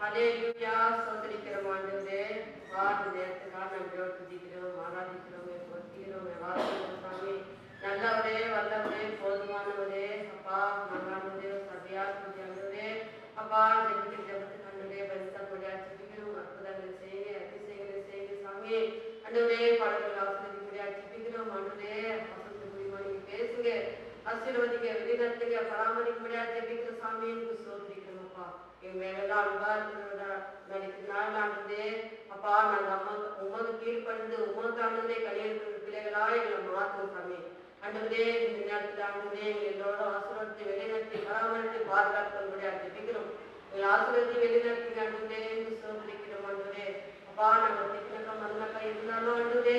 ஹல்லேலூயா ஸ்தோத்திரிக்கிறோம் ஆண்டவரே. வார நேரத்துக்காக நன்றியோடு துதிக்கிறோம், ஆராதிக்கிறோம், போற்றுகிறோம், வாழ்த்துகிறோம் சாமி. நல்லவரே, வல்லவரே, போதுமானவரே, அப்பா மகானவரே, சபையா ஆண்டவரே, அப்பா ஜெபத்துக்கு ஆண்டவரே பரிசுத்தப்படியா ஜெபிக்கிறோம். அற்புதங்களை செய்யுங்க, அதிசயங்களை செய்யுங்க சாமி. ஆண்டவரே பாடல்கள் ஆசீர்வதிப்படியா ஜெபிக்கிறோம். ஆண்டவரே வசந்த மூலியமா நீங்க பேசுங்க, ஆசீர்வதிங்க, வெளிநடத்துங்க, பராமரிப்படியா ஜெபிக்கிற சாமி சோதரிக்கிறோம். அப்பா என் மேலெல்லாம் அன்பா இருக்கிறதா நினைக்கிறாள் ஆண்டவரே. அப்பா நாங்கள் உமது கீழ்படிந்து உமக்கானதே கையெழுத்து பிள்ளைகளா எங்களை மாற்றணும் சாமி. ஆண்டவரே இந்த நேரத்தில் ஆண்டவரே எங்கள் எல்லோட ஆசீர்வாதத்தை வெளிநடத்தி பராமரித்து பாதுகாப்பபடியா ஜெபிக்கிறோம். எங்கள் ஆசீர்வாதத்தை வெளிநடத்தி ஆண்டவரே சோதரிக்கிறோம். ஆண்டவரே அப்பா நாங்கள் திக்கணக்கம் மண்ணக்கா இருந்தாலும் ஆண்டவரே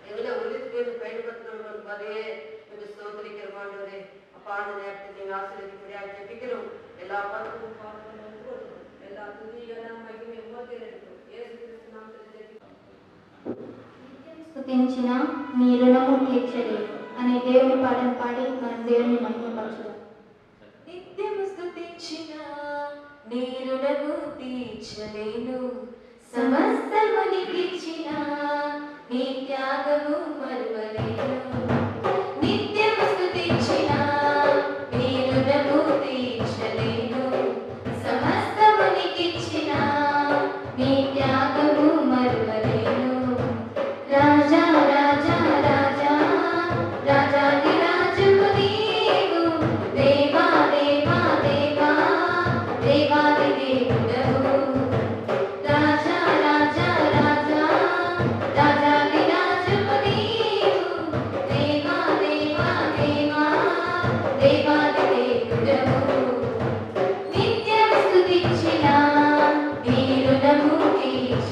எங்களை உறுதிக்கு பயன்படுத்தணும் பாதையே என்று சோதரிக்கிறோம். ஆண்டவரே அப்பா அந்த நேரத்தில் நீங்கள் ஆசீர்வதிப்படியா ஜெபிக்கிறோம். எல்லா பக்கமும் எல்லா துதியெல்லாம் மகிமை உமக்கே இருக்கும். இயேசு கிறிஸ்து நாமத்தில் ஜெபிக்கிறோம். స్తుతించిన మీ రుణము తీర్చలేదు అనే దేవుని పాటను పాడి మనం దేవుని మహిమపరచుదాం. నిత్యము స్తుతించిన నీ రుణము తీర్చలేను, సమస్తము నీకిచ్చిన నీ త్యాగము మరువలేను. నిత్యము స్తుతించిన నీ రుణము తీర్చలేను, సమస్తము నీకిచ్చిన నీ త్యాగము మరువలేను. రాజా రాజా రాజా రాజాది రాజుకు నీవు, దేవా దేవా దేవా దేవాది దేవుడవు. రాజా రాజా రాజా రాజాది రాజుకు నీవు, దేవా దేవా దేవా దేవాది దేవుడవు. నిత్యం స్తుతించిన నీ రుణము తీర్చలేను,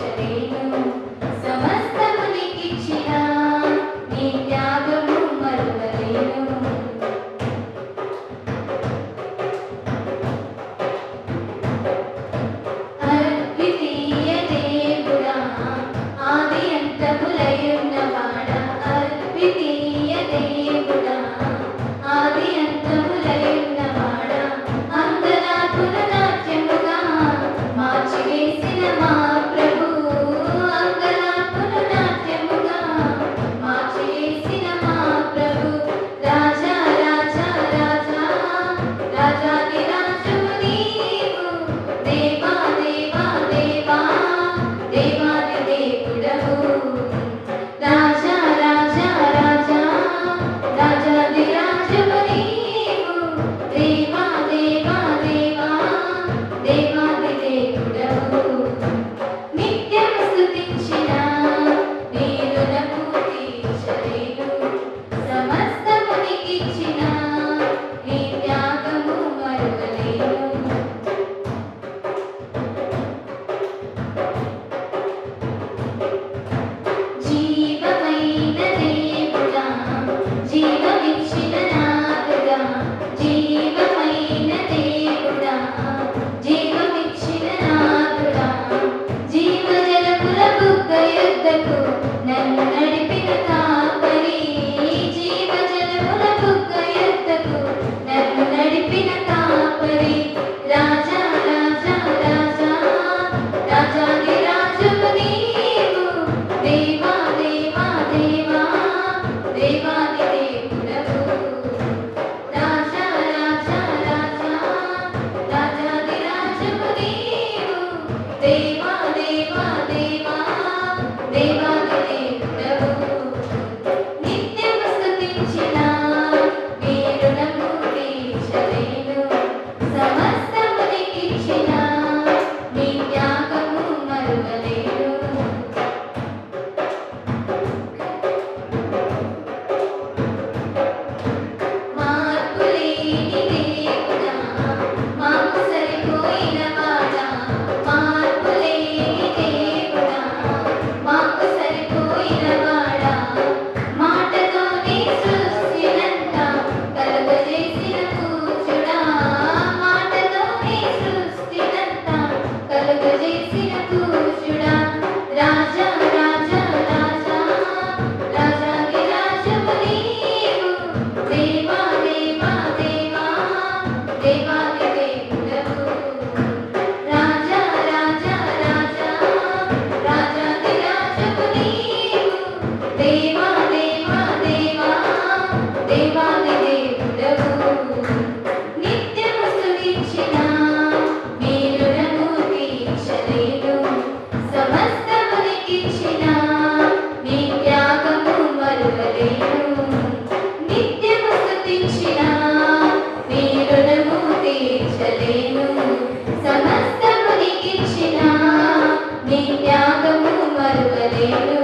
త్యాగము మరువలేను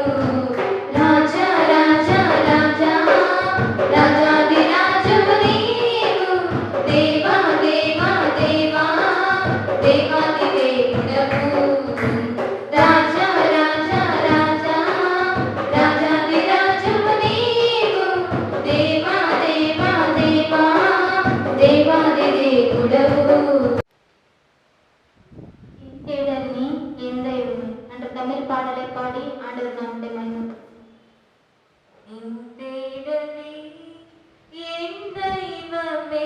రాజా రాజా రాజా రాజాది రాజము నీవు దేవా దేవా దేవా దేవాది దేవుడవు రాజా రాజా రాజా రాజాది రాజము నీవు దేవా దేవా దేవా దేవాది దేవుడవు தேடல் நீ என் தெய்வமே என்ற தமிழ் பாடலை பாடி ஆண்டவர் நாமத்தை மகிமை இந்தேடனே என் தெய்வமே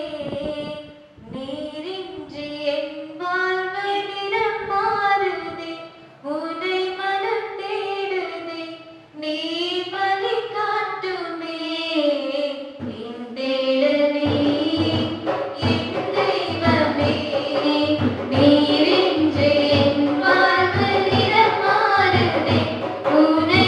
நீரின்றி என் வாழ்வு நிறம் மாறுதே உன்னை மனம் தேடுதே நீ வழி காட்டுமே இந்தேடனே என் தெய்வமே நீரின்றி என் வாழ்வு நிறம் மாறுதே உன்னை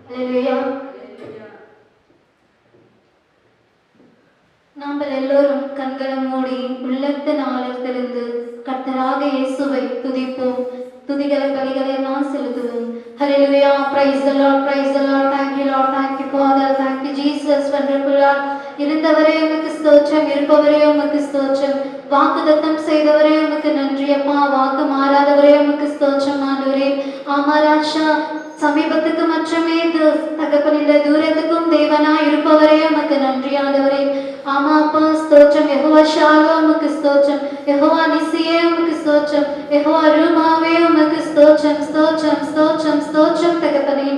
அல்லேலூயா. நாங்கள் எல்லோரும் கண்களை மூடி உள்ளத்தின் ஆழத்திலிருந்து கர்த்தராக இயேசுவை துதிப்போம். துதிகளை பலிகளை எல்லாம் செலுத்துவோம். Hallelujah. Praise the Lord. Praise the Lord. Thank you Lord. Thank you Father. Thank you Jesus. Wonderful Lord. இருந்தவரே உமக்கு ஸ்தோத்திரம், இருப்பவரே உமக்கு ஸ்தோத்திரம், வாக்குத்தத்தம் செய்தவரே உமக்கு நன்றி அப்பா, வாக்கு மாறாதவரே உமக்கு ஸ்தோத்திரம் ஆண்டவரே. ஆமா ராஜா, சமீபத்துக்கு மற்றமே தகப்பனில்ல, தூரத்துக்கும் தேவனா இருப்பவரே உமக்கு நன்றி ஆண்டவரே. ஆமா அப்பா ஸ்தோத்திரம். யெகோவா ஷாலோ உமக்கு ஸ்தோத்திரம், யெகோவா நிசியே உமக்கு ஸ்தோத்திரம், யெகோவா ரூமாவே உமக்கு ஸ்தோத்திரம், ஸ்தோத்திரம், ஸ்தோத்திரம், ஸ்தோத்திரம் தகப்பனே.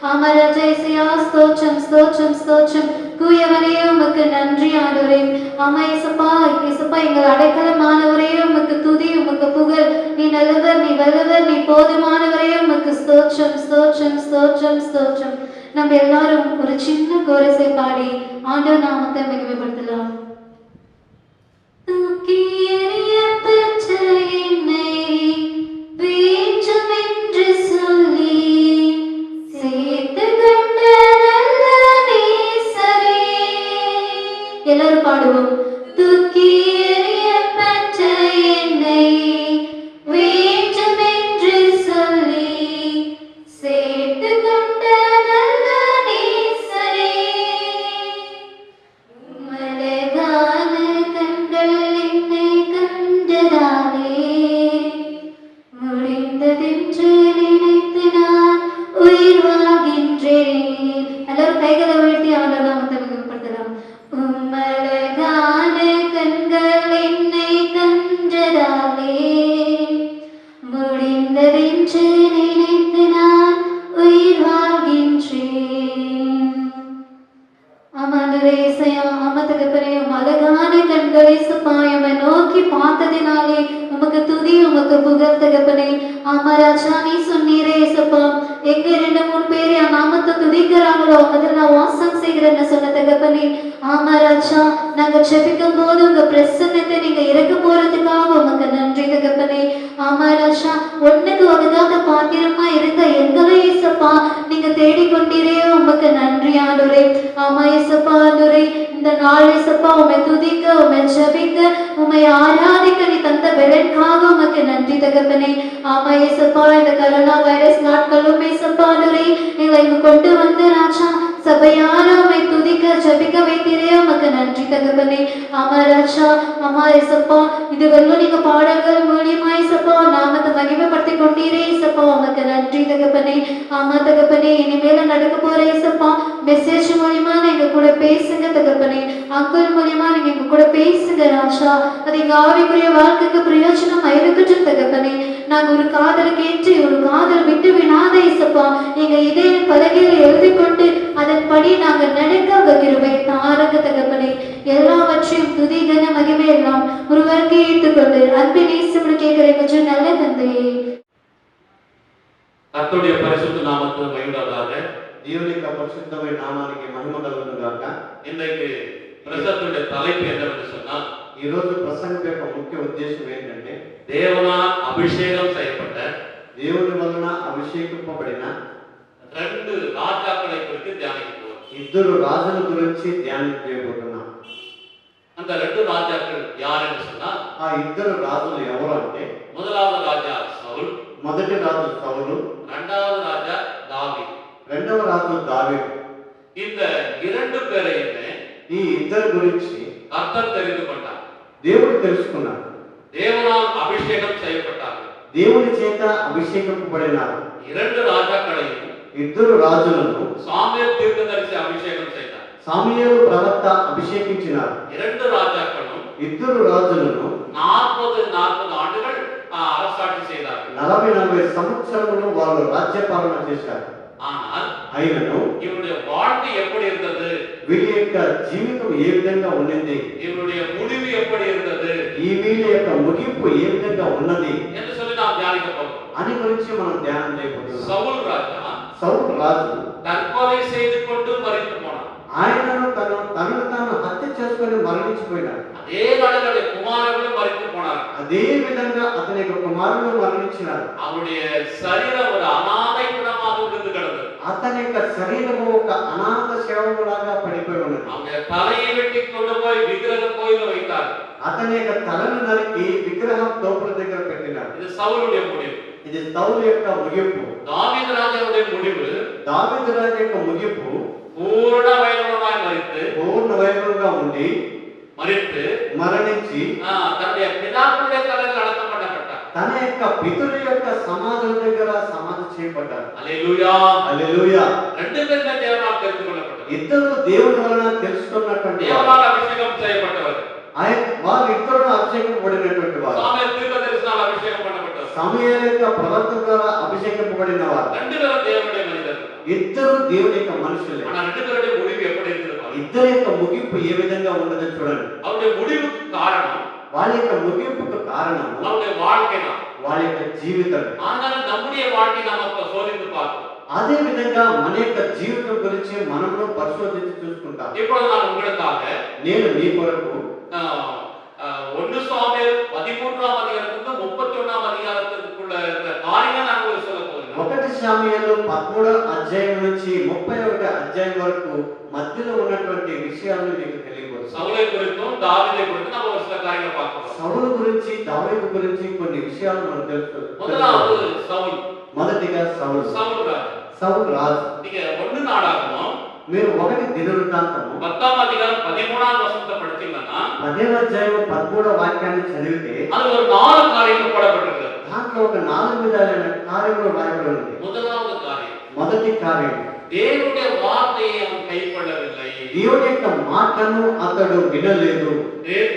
ஆமா ராஜா இசையா ஸ்தோத்திரம், ஸ்தோத்திரம், ஸ்தோத்திரம். கூயவனே உமக்கு நன்றி ஆண்டவரே. ஆமா இசப்பா, இசப்பா எங்கள் அடைக்கலமானவரே உமக்கு துதி, உமக்கு புகழ். நீ நல்லவர், நீ வல்லவர், நீ போதுமானவரே உமக்கு ஸ்தோத்திரம், ஸ்தோத்திரம், ஸ்தோத்திரம், ஸ்தோத்திரம். நம்ம எல்லாரும் ஒரு சின்ன கோரஸை பாடி ஆண்டவர் நாமத்தை மகிமைப்படுத்தலாம். தூக்கி எறியப்பட்ட என்னை வேண்டும் என்று சொல்லி சேர்த்து கொண்ட நல்ல நேசரே. எல்லாரும் பாடுவோம். தூக்கி எறியப்பட்ட என்னை வேண்டும் என்று சொல்லி சேர்த்து கொண்ட நல்ல நேசரே. உமலகான கண்கள் என்னை கண்டதாலே முடிந்ததென்று நினைத்து நான் உயிர் வாழ்கின்றேன். எல்லாரும் கைகளை உயர்த்தி ஆண்டவர் நாமத்தை மகிமைப்படுத்தலாம். உம்மலகான கண்கள் என்னை கண்டதாலே முடிந்ததென்று நினைத்து நான் உயிர் வாழ்கின்றேன். ஆமாண்டவரே இசையா, ஆமா தகப்பனே, அழகான கண்கள் இசப்பா எம்மை நோக்கி பார்த்ததினாலே உமக்கு துதி, உமக்கு புகழ் தகப்பனே. ஆமா ராஜா, நீ சொன்னீரே இசப்பா, எங்க 2-3 பேர் என் நாமத்தை துதிக்கிறாங்களோ அதில் நான் வாசம் செய்கிறேன்னு சொன்ன தகப்பனே. ஆமா ராஜா, நாங்க ஜெபிக்கும் போது உங்க பிரசன்னத்தை நீங்க இறக்க போறதுக்காக உமக்கு நன்றி தகப்பனே. ஆமா ராஜா, ஒண்ணுக்கு ஒதுக்காத பாத்திரமா இருந்த எங்களை இசப்பா நீங்க தேடிக்கொண்டீரே, உமக்கு நன்றி ஆண்டவரே. ஆமா இசப்பா ஆண்டவரே, இந்த நாள் இசப்பா உம்மை துதிக்க, உம்மை ஜெபிக்க, உம்மை ஆராதிக்க நீ தந்த பலனுக்காக உமக்கு நன்றி தகப்பனே. ஆமா இசப்பா, இந்த கரோனா வைரஸ் நாட்களும் இசப்பா ஆண்டவரே எங்களை இங்க கொண்டு வந்து ராஜா சபையார உம்மை துதிக்க ஜெபிக்க வைத்தீரே, உமக்கு நன்றி தகப்பனே. ஆமா ராஜா, ஆமா இசப்பா, இதுவரையும் நீங்க பாடல்கள் மூலியமா இசப்பா நாமத்தை மகிமைப்படுத்தி கொண்டீரே இசப்பா, உமக்கு நன்றி தகப்பனே. ஆமா தகப்பனே, இனிமேல நடக்க போற இசப்பா மெசேஜ் மூலியமா நீங்க கூட பேசுங்க தகப்பனே. அங்குள் மூலியமா நீங்க எங்க கூட பேசுங்க ராஜா, அது எங்க ஆவிக்குரிய வாழ்க்கைக்கு பிரயோஜனமா இருக்கட்டும் தகப்பனே. நாங்க ஒரு காதல் கேட்டு ஒரு காதல் விட்டு விடாத இசப்பா எங்க இதே பலகையில் எழுதி கொண்டு அதன்படி நாங்கள் நடக்க உங்க கிருபை தாரக தகப்பனே. எல்லாவற்றையும் துதி கன மகிமை எல்லாம் ஒருவருக்கு ஏற்றுக்கொண்டு அன்பின் நேசமுடன் கேட்கிற கொஞ்சம் நல்ல தந்தையே. கர்த்தருடைய பரிசுத்த நாமத்துக்கு மகிமையாக. దేవుని యొక్క పరిశుద్ధమైన నామానికి మహిమ కలుగును గాక. இன்றைக்கு பிரசங்கத்துடைய தலைப்பு என்னவென்று சொன்னால், ఈ రోజు ప్రసంగం యొక్క ముఖ్య ఉద్దేశం ఏంటంటే தேவனால் அபிஷேகம் செய்யப்பட்ட దేవుని వలన అభిషేకింపబడిన 2 ராஜாக்களை குறித்து தியானிக்கிறோம். ఇద్దరు రాజుల గురించి ధ్యానం చేయబోతున్నాం. அந்த 2 ராஜாக்கள் யார் என்று சொன்னால், ఆ ఇద్దరు రాజులు ఎవరు అంటే, முதலாவது ராஜா சவுல், మొదటి రాజు సౌలు, இரண்டாவது ராஜா தாவீது. రెండవ రాజు దావీదు. இந்த 2 பேரையுமே ఈ ఇద్దరు గురించి கர்த்தர் தெரிந்து கொண்டார். దేవుడు తెలుసుకున్నాడు. தேவனால் அபிஷேகம் செய்யப்பட்டார்கள். దేవుని చేత అభిషేకింపబడినారు. 2 ராஜாக்களையும் ఇద్దరు రాజులను சாமுவேல் தீர்க்கதரிசி அபிஷேகம் செய்தார். సాముయేలు ప్రవక్త అభిషేకించినారు. 2 ராஜாக்களும் ఇద్దరు రాజులను 40 ஆண்டுகள் அரசாட்சி செய்தார்கள். 40 సంవత్సరములు వాళ్ళు రాజ్యపాలన చేశారు. ஆனால் అయినను இவருடைய வாழ்க்கை எப்படி இருந்தது, వీరి యొక్క జీవితం ఏ విధంగా ఉన్నది, இவருடைய முடிவு எப்படி இருந்தது ఈ వీరి యొక్క ముగింపు ఏ విధంగా ఉన్నది என்று சொல்லி நாம் தியானிக்க போகிறோம். అని గురించి మనం ధ్యానం చేయబోతున్నాం. சவுல் ராஜா సౌలు రాజు தற்கொலை செய்து கொண்டு மரித்து போனான். ఆయనను తనను తాను హత్య చేసుకొని మరణించిపోయినాడు. அதே நாளில் குமாரர்களும் மரித்து போனார். అదే విధంగా అతని యొక్క కుమారుడు మరణించినాడు. அவருடைய சரீரம் ஒரு அனாதை பிணமாக விழுந்து கிடந்தது. అతని యొక్క శరీరము ఒక అనాథ శవములాగా పడిపోయి ఉన్నది. அவங்க தலையை வெட்டி கொண்டு போய் விக்கிரக கோயில வைத்தார். అతని యొక్క తలను నరికి విగ్రహం తోపుల దగ్గర పెట్టినాడు. இது சவுலுடைய முடிவு. ఇది సౌలు యొక్క ముగింపు. தாவீது ராஜாவுடைய முடிவு దావీదు రాజు యొక్క ముగింపు பூரண வயதுள்ளவனாய் மரித்து పూర్ణ వైభవంగా ఉండి మరణించి தன்னுடைய பிதாக்களுடைய தலையில் அடக்கம் பண்ணப்பட்டார். తన యొక్క పితరుల యొక్క సమాధుల దగ్గర సమాధి చేయబడ్డారు. హల్లెలూయా హల్లెలూయా. రెండు పేరున దేవనాలు తెలుసు కొనపడ్డారు. ఇద్దరు దేవుని వలన తెలుసుకున్నటువంటి దేవనాలు అభిషేకం చేయబడ్డవారు. వారు ఇద్దరు అభిషేకింపబడినటువంటి వారు. సామెత దీర్ఘదర్శనాలు అభిషేకం பண்ணப்பட்டவர். సమూయేలు యొక్క ప్రవర్తన ద్వారా అభిషేకింపబడిన వారు. రెండు పేరు దేవుడే మనిషులు. ఇద్దరు దేవుని యొక్క మనుషులే. మన రెండు పేరుடைய முடிவு எப்படி இருக்குது? ఇద్దరి యొక్క ముగింపు ఏ విధంగా ఉండదో చూడండి. அவருடைய முடிவுக்கு காரணம் వాళ్ళ యొక్క ముగింపుకు కారణం அவருடைய வாழ்க்கை தான். వాళ్ళ యొక్క జీవితం. ஆனால் நம்முடைய வாழ்க்கை நாம சோதித்து பார்ப்போம். అదే విధంగా మన యొక్క జీవితం గురించి మనము పరిశోధించి చూసుకుంటాం. இப்பொழுது நான் உங்களுக்காக నేను నీ కొరకు 1 சாமுவேல் 13ஆம் அதிகாரத்துக்கு 31ஆம் அதிகாரத்துக்குள்ள இருக்கிற காரியங்களை நான் உங்களுக்கு சொல்ல போகிறேன். 1 సాముయేలు 13వ అధ్యాయం నుంచి 31వ అధ్యాయం వరకు మధ్యలో ఉన్నటువంటి విషయాలను మీకు తెలియవచ్చు. సౌలు గురించి దావీదు గురించి మనం ఒక చిన్న కార్యాలు பார்ப்போம். సౌలు గురించి దావీదు గురించి కొన్ని విషయాలు మనం తెలుసుకోవాలి. முதலாவது సౌలు. మొదటిగా సౌలు. సౌలు రాజు. நீங்க 1 நாளாகமம் మీరు 1 దినవృత్తాంతము 10ஆம் அதிகாரம் 13ஆம் வசனத்தை படிச்சீங்கன்னா 10వ అధ్యాయం 13వ వాక్యాన్ని చదివితే அது ஒரு 4 காரியங்கள் போடப்பட்டிருக்கு. దాంట్లో ఒక 4 విధాలైన కార్యములు రాయబడి ఉంది. முதலாவது காரியம் మొదటి కార్యం దేవుடைய వార్த்தையை அவன் கைக்கொள்ளவில்லை. దేవుని యొక్క మాటను అతడు వినలేదు.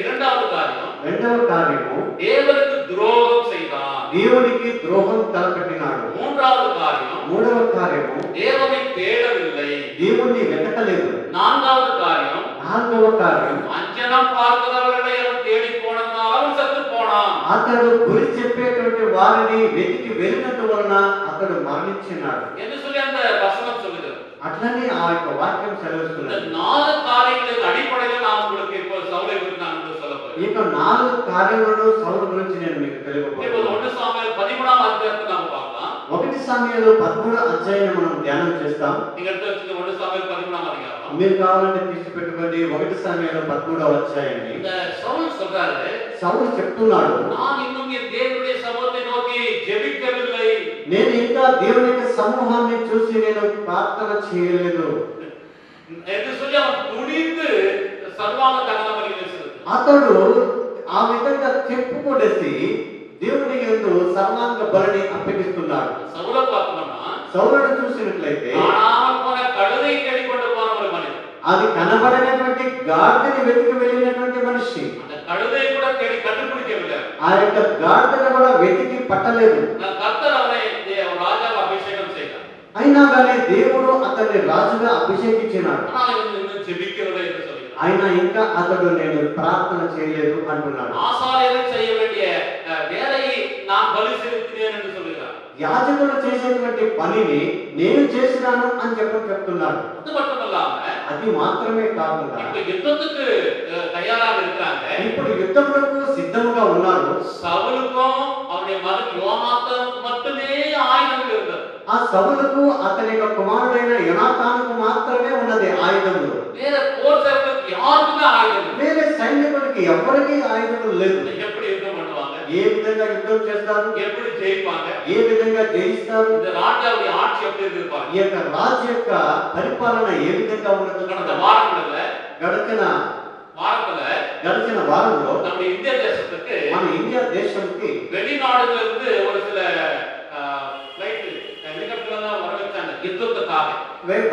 இரண்டாவது காரியம் రెండవ కార్యము தேவனுக்கு துரோகம் செய்தான். దేవునికి ద్రోహం తలపెట్టినాడు. மூன்றாவது காரியம் మూడవ కార్యము தேவனை தேடவில்லை. దేవుణ్ణి వెతకలేదు. நான்காவது காரியம் నాలుగవ కార్యం அஞ்சனம் பார்க்கிறவர்களை அவன் தேடி போனதால் அவன் செத்து போனான். అతడు గురి చెప్పేటువంటి వారిని వెతికి వెళ్ళినందు వలన అతడు మరణించినాడు என்று சொல்லி அந்த வசனம் சொல்லுது. అట్లనే ఆ యొక్క వాక్యం இந்த సెలవుస్తున్నది. 4 காரியங்களின் அடிப்படையில் நான் உங்களுக்கு இப்போ சவுலை குறித்து நான் உங்களுக்கு சொல்ல போறேன். ఈ యొక్క 4 కార్యములను సౌలు గురించి నేను మీకు இப்போ తెలియకపోతున్నాను. 1 சாமுவேல் 13ஆம் அதிகாரத்தை நாம பார்க்கலாம். 1 సాముయేలు 13వ అధ్యాయం మనం ధ్యానం చేస్తాం. நீங்க எடுத்து வச்சுக்க 1 சாமுவேல் 13ஆம் அதிகாரம். మీరు కావాలంటే తీసి పెట్టుకోండి 1 సాముయేలు 13వ అధ్యాయాన్ని. இந்த சவுல் சொல்றாரு, సౌలు చెప్తున్నాడు, நான் இன்னும் என் தேவனுடைய சமூகத்தை நோக்கி ஜெபிக்கவில்லை. నేను ఇంకా దేవుని యొక్క సమూహాన్ని చూసి నేను ప్రార్థన చేయలేదు என்று சொல்லி அவன் துணிந்து சர்வாங்க தகன பலி செலுத்தினான். అతడు ఆ విధంగా చెప్పుకొనేసి దేవుని యందు సర్వాంగ బలిని అర్పిస్తున్నాడు. சவுலை பார்த்தோம்னா సౌలును చూసినట్లయితే காணாமல் போன கழுதை தேடி கொண்டு போன ஒரு மனிதன். అది కనబడినటువంటి గాడిదని వెతికి వెళ్ళినటువంటి మనిషి. அந்த கழுதை கூட தேடி கண்டுபிடிக்கவில்லை. ఆ యొక్క గాడిదను కూడా వెతికి పట్టలేదు. கர்த்தர் அவனை ராஜாவை அபிஷேகம் செய்தார். అయినా కానీ దేవుడు అతన్ని రాజుగా అభిషేకించినాడు. ஆனால் இவன் இன்னும் ஜெபிக்கவில்லை என்று சொல்கிறார். అయినా ఇంకా అతడు నేను ప్రార్థన చేయలేదు అంటున్నాడు. ஆசாரியர்கள் செய்ய வேண்டிய வேலையை நான் பலி செலுத்தினேன் என்று சொல்கிறார். యాజకులు చేసేటువంటి పనిని నేను చేసినాను అని చెప్తున్నాడు. அது மட்டுமல்லாம అది మాత్రమే కాకుండా இப்ப யுத்தத்துக்கு தயாராக இருக்கிறாங்க. ఇప్పుడు యుద్ధములకు సిద్ధముగా ఉన్నారు. சவுலுக்கும் அவருடைய மகன் யோனாத்தானுக்கு மட்டுமே ஆயுதங்கள் இருந்தது. ఆ సౌలుకు అతని యొక్క కుమారుడైన యోనాతానుకు మాత్రమే ఉన్నది ఆయుధములు. வேற போர் சேவகருக்கு யாருக்குமே ஆயுதம் இல்லை. వేరే సైనికుడికి ఎవరికీ ఆయుధములు లేదు. எப்படி யுத்தம் பண்ணுவாங்க? ఏ విధంగా యుద్ధం చేస్తారు? எப்படி ஜெயிப்பாங்க? ఏ విధంగా జయిస్తారు? இந்த ராஜாவுடைய ஆட்சி எப்படி இருப்பாங்க? ఈ యొక్క రాజు యొక్క పరిపాలన ఏ విధంగా ఉన్నదో கடந்த வாரங்கள்ல గడిచిన వారంలో நம்முடைய இந்திய தேசத்துக்கு మన ఇండియా దేశంకి வெளிநாடுல இருந்து ஒரு சில ஃளைட் ஹெலிகாப்டர்ல தான் வர வச்சாங்க யுத்தத்துக்காக.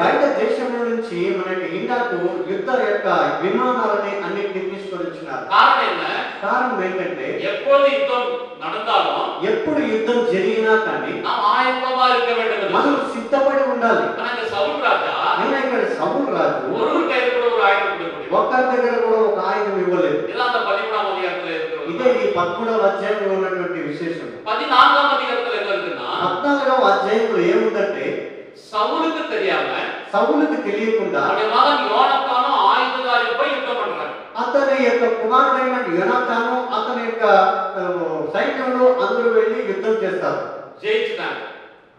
బయట దేశంలో నుంచి మనకి ఇండియాకు యుద్ధ యొక్క విమానాలని అన్నిటిని తీసుకొని వచ్చినారు. காரணம் என்ன? కారణం ఏంటంటే எப்போது யுத்தம் நடந்தாலும் ఎప్పుడు యుద్ధం జరిగినా కానీ நாம் ஆயத்தமா இருக்க வேண்டும். మనం సిద్ధపడి ఉండాలి. ஆனா இந்த சவுல் ராஜா అయినా ఇక్కడ సౌలు రాజు ஒரு கையில கூட ஒரு ஆயுதம் கொடுக்க முடியும். ఒక్కరి దగ్గర కూడా ఒక ఆయుధం ఇవ్వలేదు. இதான் அந்த 13ஆம் அதிகாரத்துல இருக்கு. ఇదే ఈ 13వ అధ్యాయంలో ఉన్నటువంటి విశేషం. 14ஆம் அதிகாரத்துல என்ன இருக்குன்னா 14వ అధ్యాయంలో ఏముందంటే సౌలుకి తెలియకుండా அவருடைய மகன் யோனத்தானும் ஆயுததாரி போய் யுத்தம் பண்றாங்க. అతని యొక్క కుమారుడైన యోనాతాను అతని యొక్క సైన్యంలో అందరూ వెళ్ళి యుద్ధం చేస్తారు. ஜெயிச்சுட்டாங்க.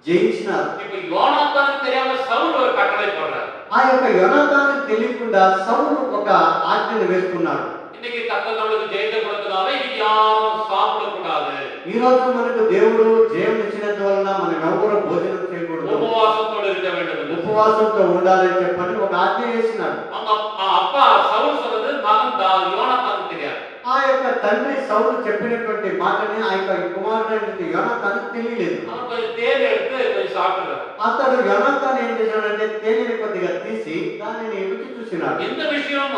జయించినారు. இப்ப யோனத்தானுக்கு தெரியாம சவுல் ஒரு கட்டளை போடுறாரு. ఆ యొక్క యోనాతానుకు తెలియకుండా సౌలు ఒక ఆజ్ఞను వేసుకున్నాడు. இன்னைக்கு கர்த்தர் நம்மளுக்கு ஜெயத்தை கொடுத்ததால இன்னைக்கு யாரும் சாப்பிடக்கூடாது. ఈ రోజు మనకు దేవుడు జయం ఇచ్చినందువలన మనం ఎవరు భోజనం చేయకూడదు, உபவாசத்தோடு இருக்க வேண்டும் என்று. ఉపవాసంతో ఉండాలని చెప్పని ఒక ఆజ్ఞ వేసినాడు. அவங்க அப்பா சவுல் சொன்னது மகன் யோனத்தானுக்கு தெரியாது. ఆ యొక్క తండ్రి సౌలు చెప్పినటువంటి మాటని ఆ యొక్క కుమారుడైన యోనాతానుకు తెలియలేదు. அவன் கொஞ்சம் தேன் எடுத்து கொஞ்சம் சாப்பிடுறாரு. అతడు యోనాతాను ఏం చేశాడంటే తేనెని కొద్దిగా తీసి దానిని రుచి చూసినాడు. எந்த விஷயம்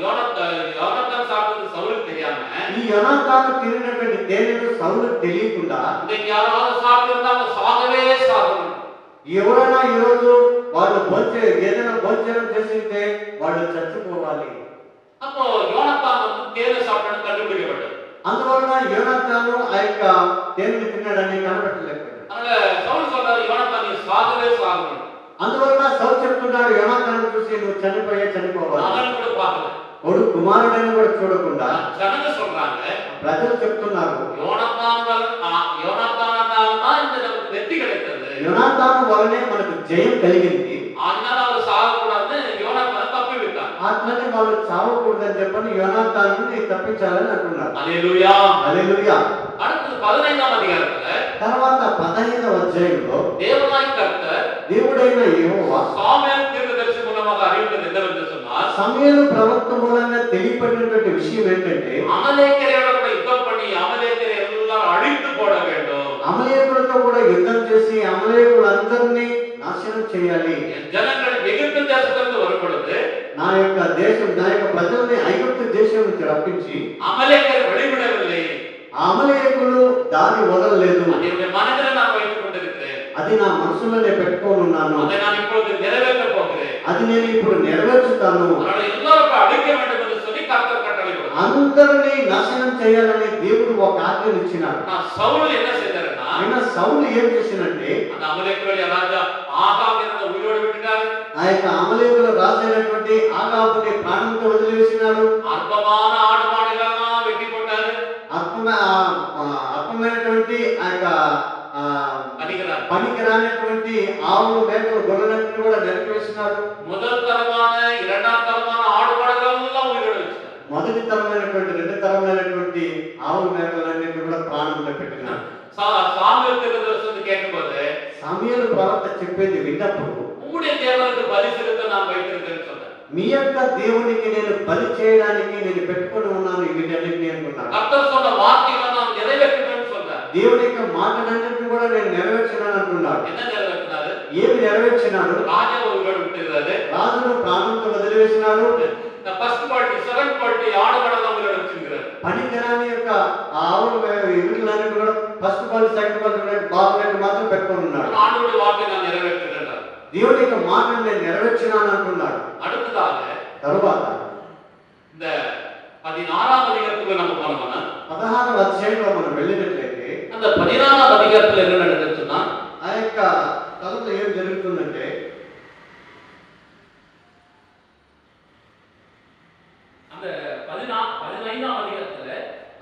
யோனத்தான் சாப்பிட்டது சவுலுக்கு தெரியாம ఈ యోనాతాను తిరిగినటువంటి తేనెను సౌలుకు తెలియకుండా இன்னைக்கு யாராவது சாப்பிட்டிருந்தாங்க சாகவே சாகணும். ఎవరైనా ఈ రోజు వాళ్ళు ఏదైనా భోజనం చేసింటే వాళ్ళు చచ్చిపోవాలి. அப்போ யோனத்தான் வந்து தேனை சாப்பிட்டது கண்டுபிடிக்கப்பட்டது. అందువలన యోనాతాను ఆ యొక్క తేనెని తిన్నాడని కనబట్టలేకపోయాడు. அதனால சவுல் சொல்றாரு யோனத்தான் நீ சாகவே சாகணும். అందువలన సౌలు చెప్తున్నాడు యోనాతాను చూసి నువ్వు చనిపోవాలి. அவன் கூட பார்க்கல. కొడు కుమారుడని కూడా చూడకుండా ஜனங்க சொல்றாங்க ప్రజలు చెప్తున్నారు யோனத்தானால தான் இந்த நமக்கு வெற்றி கிடைத்தது. యోనాతాను వలనే మనకు జయం కలిగింది. அதனால அவர் சாகக்கூடாதுன்னு யோனத்தானை தப்பி விட்டாங்க. అట్లనే వాళ్ళు చావకూడదని చెప్పని యోనాతానుని తప్పించాలని అంటున్నారు. హల్లెలూయా హల్లెలూయా. அடுத்து 15ஆம் அதிகாரத்துல తర్వాత 15వ అధ్యాయంలో தேவனாய் கர்த்தர் దేవుడైన యెహోవా சாமுவேல் தீர்க்கதரிசி மூலமாக அறிவித்தது என்னவென்று சொன்னால் సమూయేలు ప్రవక్త మూలంగా తెలియపడినటువంటి విషయం ఏంటంటే அமலேக்கியரோட கூட யுத்தம் பண்ணி అమలేకియரை எல்லாம் అழித்து போட வேண்டும். అమలేకులతో కూడా యుద్ధం చేసి అమలేకులందరినీ నాశనం చేయాలి. ஜனங்கள் எகிப்து தேசத்திலிருந்து வரும் பொழுது నా యొక్క ప్రజల్ని ఐగుప్తు దేశం నుంచి రప్పించి அமலேக்கியர் வெளிவிடவில்லை. ఆ అమలేకులు దారి వదలలేదు. என்னுடைய மனதில் நான் வைத்துக் கொண்டிருக்கிறேன். అది నా మనసులోనే పెట్టుకొని ఉన్నాను. அதை நான் இப்பொழுது நிறைவேற்ற போகிறேன். అది నేను ఇప్పుడు నెరవేర్చుతాను. அதனால எல்லாரும் அழிக்க வேண்டும் என்று சொல்லி கர்த்தர் கட்டளை கொடுத்தார். అందరినీ నాశనం చేయాలని దేవుడు ఒక ఆజ్ఞను ఇచ్చినాడు. சவுல் என்ன செய்தாருன்னா అయినా సౌలు ఏం చేసినంటే அந்த அமலேக்கியருடைய ராஜா ஆகாப் என்ற உயிரோடு விட்டுட்டாரு. ఆ యొక్క అమలేకుల రాజైనటువంటి ఆగాబుని ప్రాణంతో వదిలివేసినాడు. அற்பமான ஆடு மாடுகளெல்லாம் வெட்டி போட்டாரு. అల్పమైనటువంటి ఆ యొక్క పనికిరానటువంటి ఆవులు మేకలు గొర్రెలను కూడా నరికివేసినాడు. முதல் தரமான இரண்டாம் தரமான ஆடு மாடுகளெல்லாம் உயிரோடு வச்சிட்டாரு. మొదటి తరమైనటువంటి రెండు తరమైనటువంటి ఆవులు మేకలన్నింటినీ కూడా ప్రాణంలో పెట్టినాడు. சாமுவேல் தீர்க்கதரிசி கேட்கும்போது సమూయేలు ప్రవక్త చెప్పేది విన్నప్పుడు உம்முடைய தேவனுக்கு பலி செலுத்த நான் வைத்திருக்கிறேன்னு சொன்னார். మీ యొక్క దేవునికి నేను బలి చేయడానికి నేను పెట్టుకొని ఉన్నాను వీటన్నిటిని అనుకున్నాను. கர்த்தர் சொன்ன வார்த்தைகளை நான் நிறைவேற்றுவேன்னு சொன்னார். దేవుని యొక్క మాటలన్నింటినీ కూడా నేను నెరవేర్చినాను అంటున్నాడు. என்ன நிறைவேற்றினாரு? ఏమి నెరవేర్చినాడు? ராஜா உயிரோடு விட்டுறாரு. రాజును ప్రాణంతో వదిలివేసినాడు. ఫస్ట్ క్వాలిటీ సెకండ్ క్వాలిటీ ఆడు మాడెல்லாம் உயிரோடு வச்சிருக்கிறாரு. పనికిరాని యొక్క ఆవులు వీటిలన్నింటినీ కూడా ఫస్ట్ క్వాలిటీ సెకండ్ క్వాలిటీ బాగున్నట్టు మాత్రం పెట్టుకొని ఉన్నాడు. ஆண்டவருடைய வார்த்தை நான் நிறைவேற்றுகிறேன். దేవుని యొక్క మాటను నేను నెరవేర్చినాను అంటున్నాడు. அடுத்ததாக తరువాత இந்த 16ஆம் அதிகாரத்துக்கு நம்ம போனோம்னா 16వ అధ్యాయంలో మనం వెళ్ళినట్లయితే அந்த 16ஆம் அதிகாரத்துல என்ன நடந்துச்சுன்னா ఆ యొక్క తలుపులో ఏం జరుగుతుందంటే அந்த 15ஆம் அதிகாரத்துல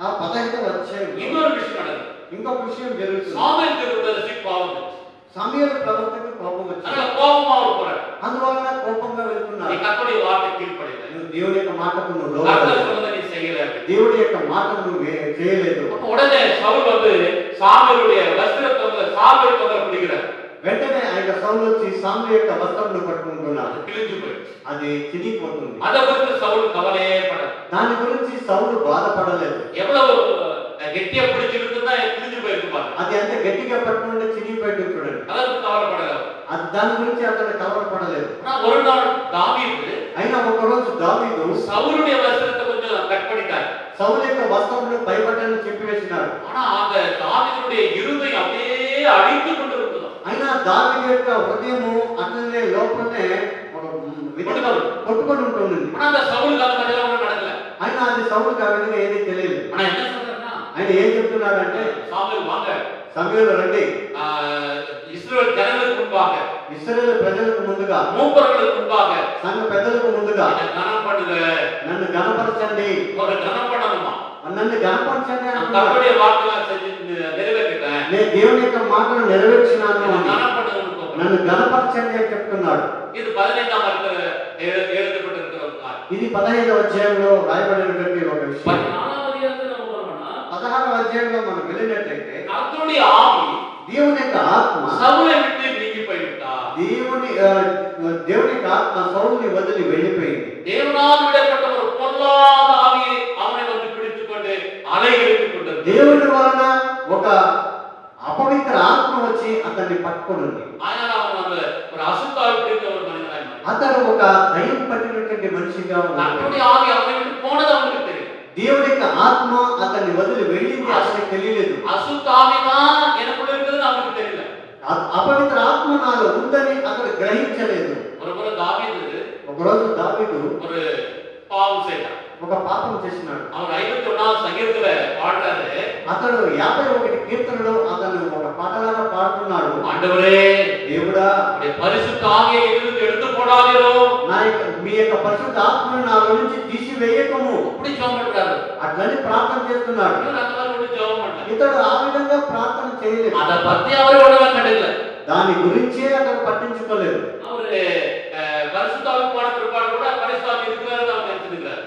ఆ 15వ అధ్యాయంలో இன்னொரு விஷயம் நடக்குது. ఇంకొక విషయం జరుగుతుంది. சாமுவேல் தீர்க்கதரிசி கோபம் வந்துச்சு. సమూయేలు ప్రవక్తకు కోపం వచ్చింది. அதனால கோபமா அவர் போறாரு. అందువలన కోపంగా நீ వెళ్తున్నాడు. கர்த்தருடைய வார்த்தை கீழ்ப்படியல. నువ్వు దేవుని యొక్క మాటకు నువ్వు கர்த்தர் లోబడలేదు. சொன்னதை நீ செய்யல. దేవుడి యొక్క మాటను నువ్వు చేయలేదు. அப்ப உடனே சவுல் வந்து சாமுவேலுடைய வஸ்திரத்தை சாமுவேல் வந்து பிடிக்கிறார். వెంటనే ఆ యొక్క సౌలు వచ్చి సాముయేలు యొక్క వస్త్రమును పట్టుకుంటున్నాడు. அது கிழிஞ்சு போயிடுச்சு. అది చినిగిపోతుంది. அதை குறித்து சவுல் கவலையே படல. దాని గురించి సౌలు బాధపడలేదు. எவ்வளவு கெட்டியா பிடிச்சிருக்குன்னா கிழிஞ்சு போயிருக்கு பாருங்க. అది అంత గట్టిగా పట్టుకుంటే చినిగిపోయింది చూడండి. அதற்கு கவலைப்படல. అది దాని గురించి అతను కలవరపడలేదు. ஆனா ஒரு நாள் தாவீது అయినా ఒక రోజు దావీదు சவுலுடைய வஸ்திரத்தை கொஞ்சம் கட் பண்ணிட்டார். సౌలు యొక్క వస్త్రమును పైబట్టని చెప్పివేసినాడు. ஆனா அந்த தாவீதுடைய இருதயம் அப்படியே அடித்து கொண்டிருந்தது. అయినా దావీదు యొక్క హృదయము అట్లనే లోపలనే ఒక కొట్టుకొని ఉంటుంది. ஆனா அந்த சவுலுக்கு அந்த மாதிரி ஒண்ணும் நடக்கல. అయినా అది సౌలుకి ఆ విధంగా ఏది తెలియదు. ஆனா என்ன சொல்றாருன்னா ఆయన ఏం చెప్తున్నాడంటే சாமுவேல் வாங்க సమయంలో రండి, இஸ்ரவேல் ஜனங்களுக்கு முன்பாக, ఇశ్రాయేలు ప్రజలకు ముందుగా, மூப்பர்களுக்கு முன்பாக సంఘ పెద్దలకు ముందుగా என்னை கனம் பண்ணுங்க. నన్ను గణపరచండి, ஒரு கனம் பண்ணணுமா? నన్ను గణపరచండి நான் అంటున్నాడు. கர்த்தருடைய வார்த்தைகளை செஞ்சு நிறைவேற்றிட்டேன். నేను దేవుని యొక్క మాటను నెరవేర్చినాను என்னை అని. கனம் பண்ணுங்க. నన్ను గణపరచండి అని చెప్తున్నాడు. இது 15ஆம் எழுதப்பட்டிருக்கிற ஒரு காரியம். ఇది 15వ అధ్యాయంలో రాయబడినటువంటి ఒక విషయం. 14ஆம் அதிகாரத்துல நம்ம போறோம்னா 16వ అధ్యాయంలో మనం వెళ్ళినట్లయితే கர்த்தருடைய ஆவி దేవుని యొక్క ఆత్మ சவுலை விட்டு நீங்கி போய்விட்டார். దేవుని యొక్క ఆత్మ సౌలుని వదిలి వెళ్ళిపోయింది. தேவனால் விடப்பட்ட ஒரு பொல்லாத ஆவியை அவனை வந்து பிடித்துக் கொண்டு அலைகழித்துக் கொண்டது. దేవుని వలన ఒక అపవిత్ర ఆత్మ వచ్చి అతన్ని పట్టుకొనుంది. அதனால அவன் அந்த ஒரு அசுத்தாவி பிடித்த ஒரு மனிதனாய் மாறினான். అతడు ఒక దయ్యం పట్టినటువంటి మనిషిగా ఉన్నాడు. கர்த்தருடைய ஆவி அவனை விட்டு போனது அவனுக்கு தெரியும். దేవుని యొక్క ఆత్మ అతన్ని వదిలి వెళ్ళింది అతనికి తెలియలేదు. அசுத்தாவி தான் எனக்குள்ள இருக்குதுன்னு அவனுக்கு தெரியல. అపవిత్ర ఆత్మ నాలో ఉందని అతడు గ్రహించలేదు. ஒரு முறை தாவீது ఒకరోజు దావీదు ஒரு பாவம் செய்தான். ఒక పాపం చేసినాడు. அவர் 51ஆம் சங்கீதத்துல பாடுறாரு, అతడు 51 కీర్తనలో అతను ఒక పాటలాగా పాడుతున్నాడు. ஆண்டவரே దేవుడా, உம்முடைய பரிசுத்த ஆவியை இருந்து எடுத்து போடாதீரோ. మీ యొక్క పరిశుద్ధ ఆత్మను నాలో నుంచి తీసివేయకము. அப்படி ஜெபம் பண்றாரு. అట్లని ప్రార్థన చేస్తున్నాడు. இவர் அந்த மாதிரி ஒண்ணு ஜெபம் பண்ணல. ఇతడు ఆ విధంగా ప్రార్థన చేయలేదు. அத பத்தி அவர் ஒண்ணுமே கண்டுக்கல. దాని గురించే అతడు పట్టించుకోలేదు. அவரு பரிசுத்தாவி போன பிற்பாடு கூட பரிசுத்தாவி இருக்கிறாரு அவர் நினைச்சிருக்கிறார்.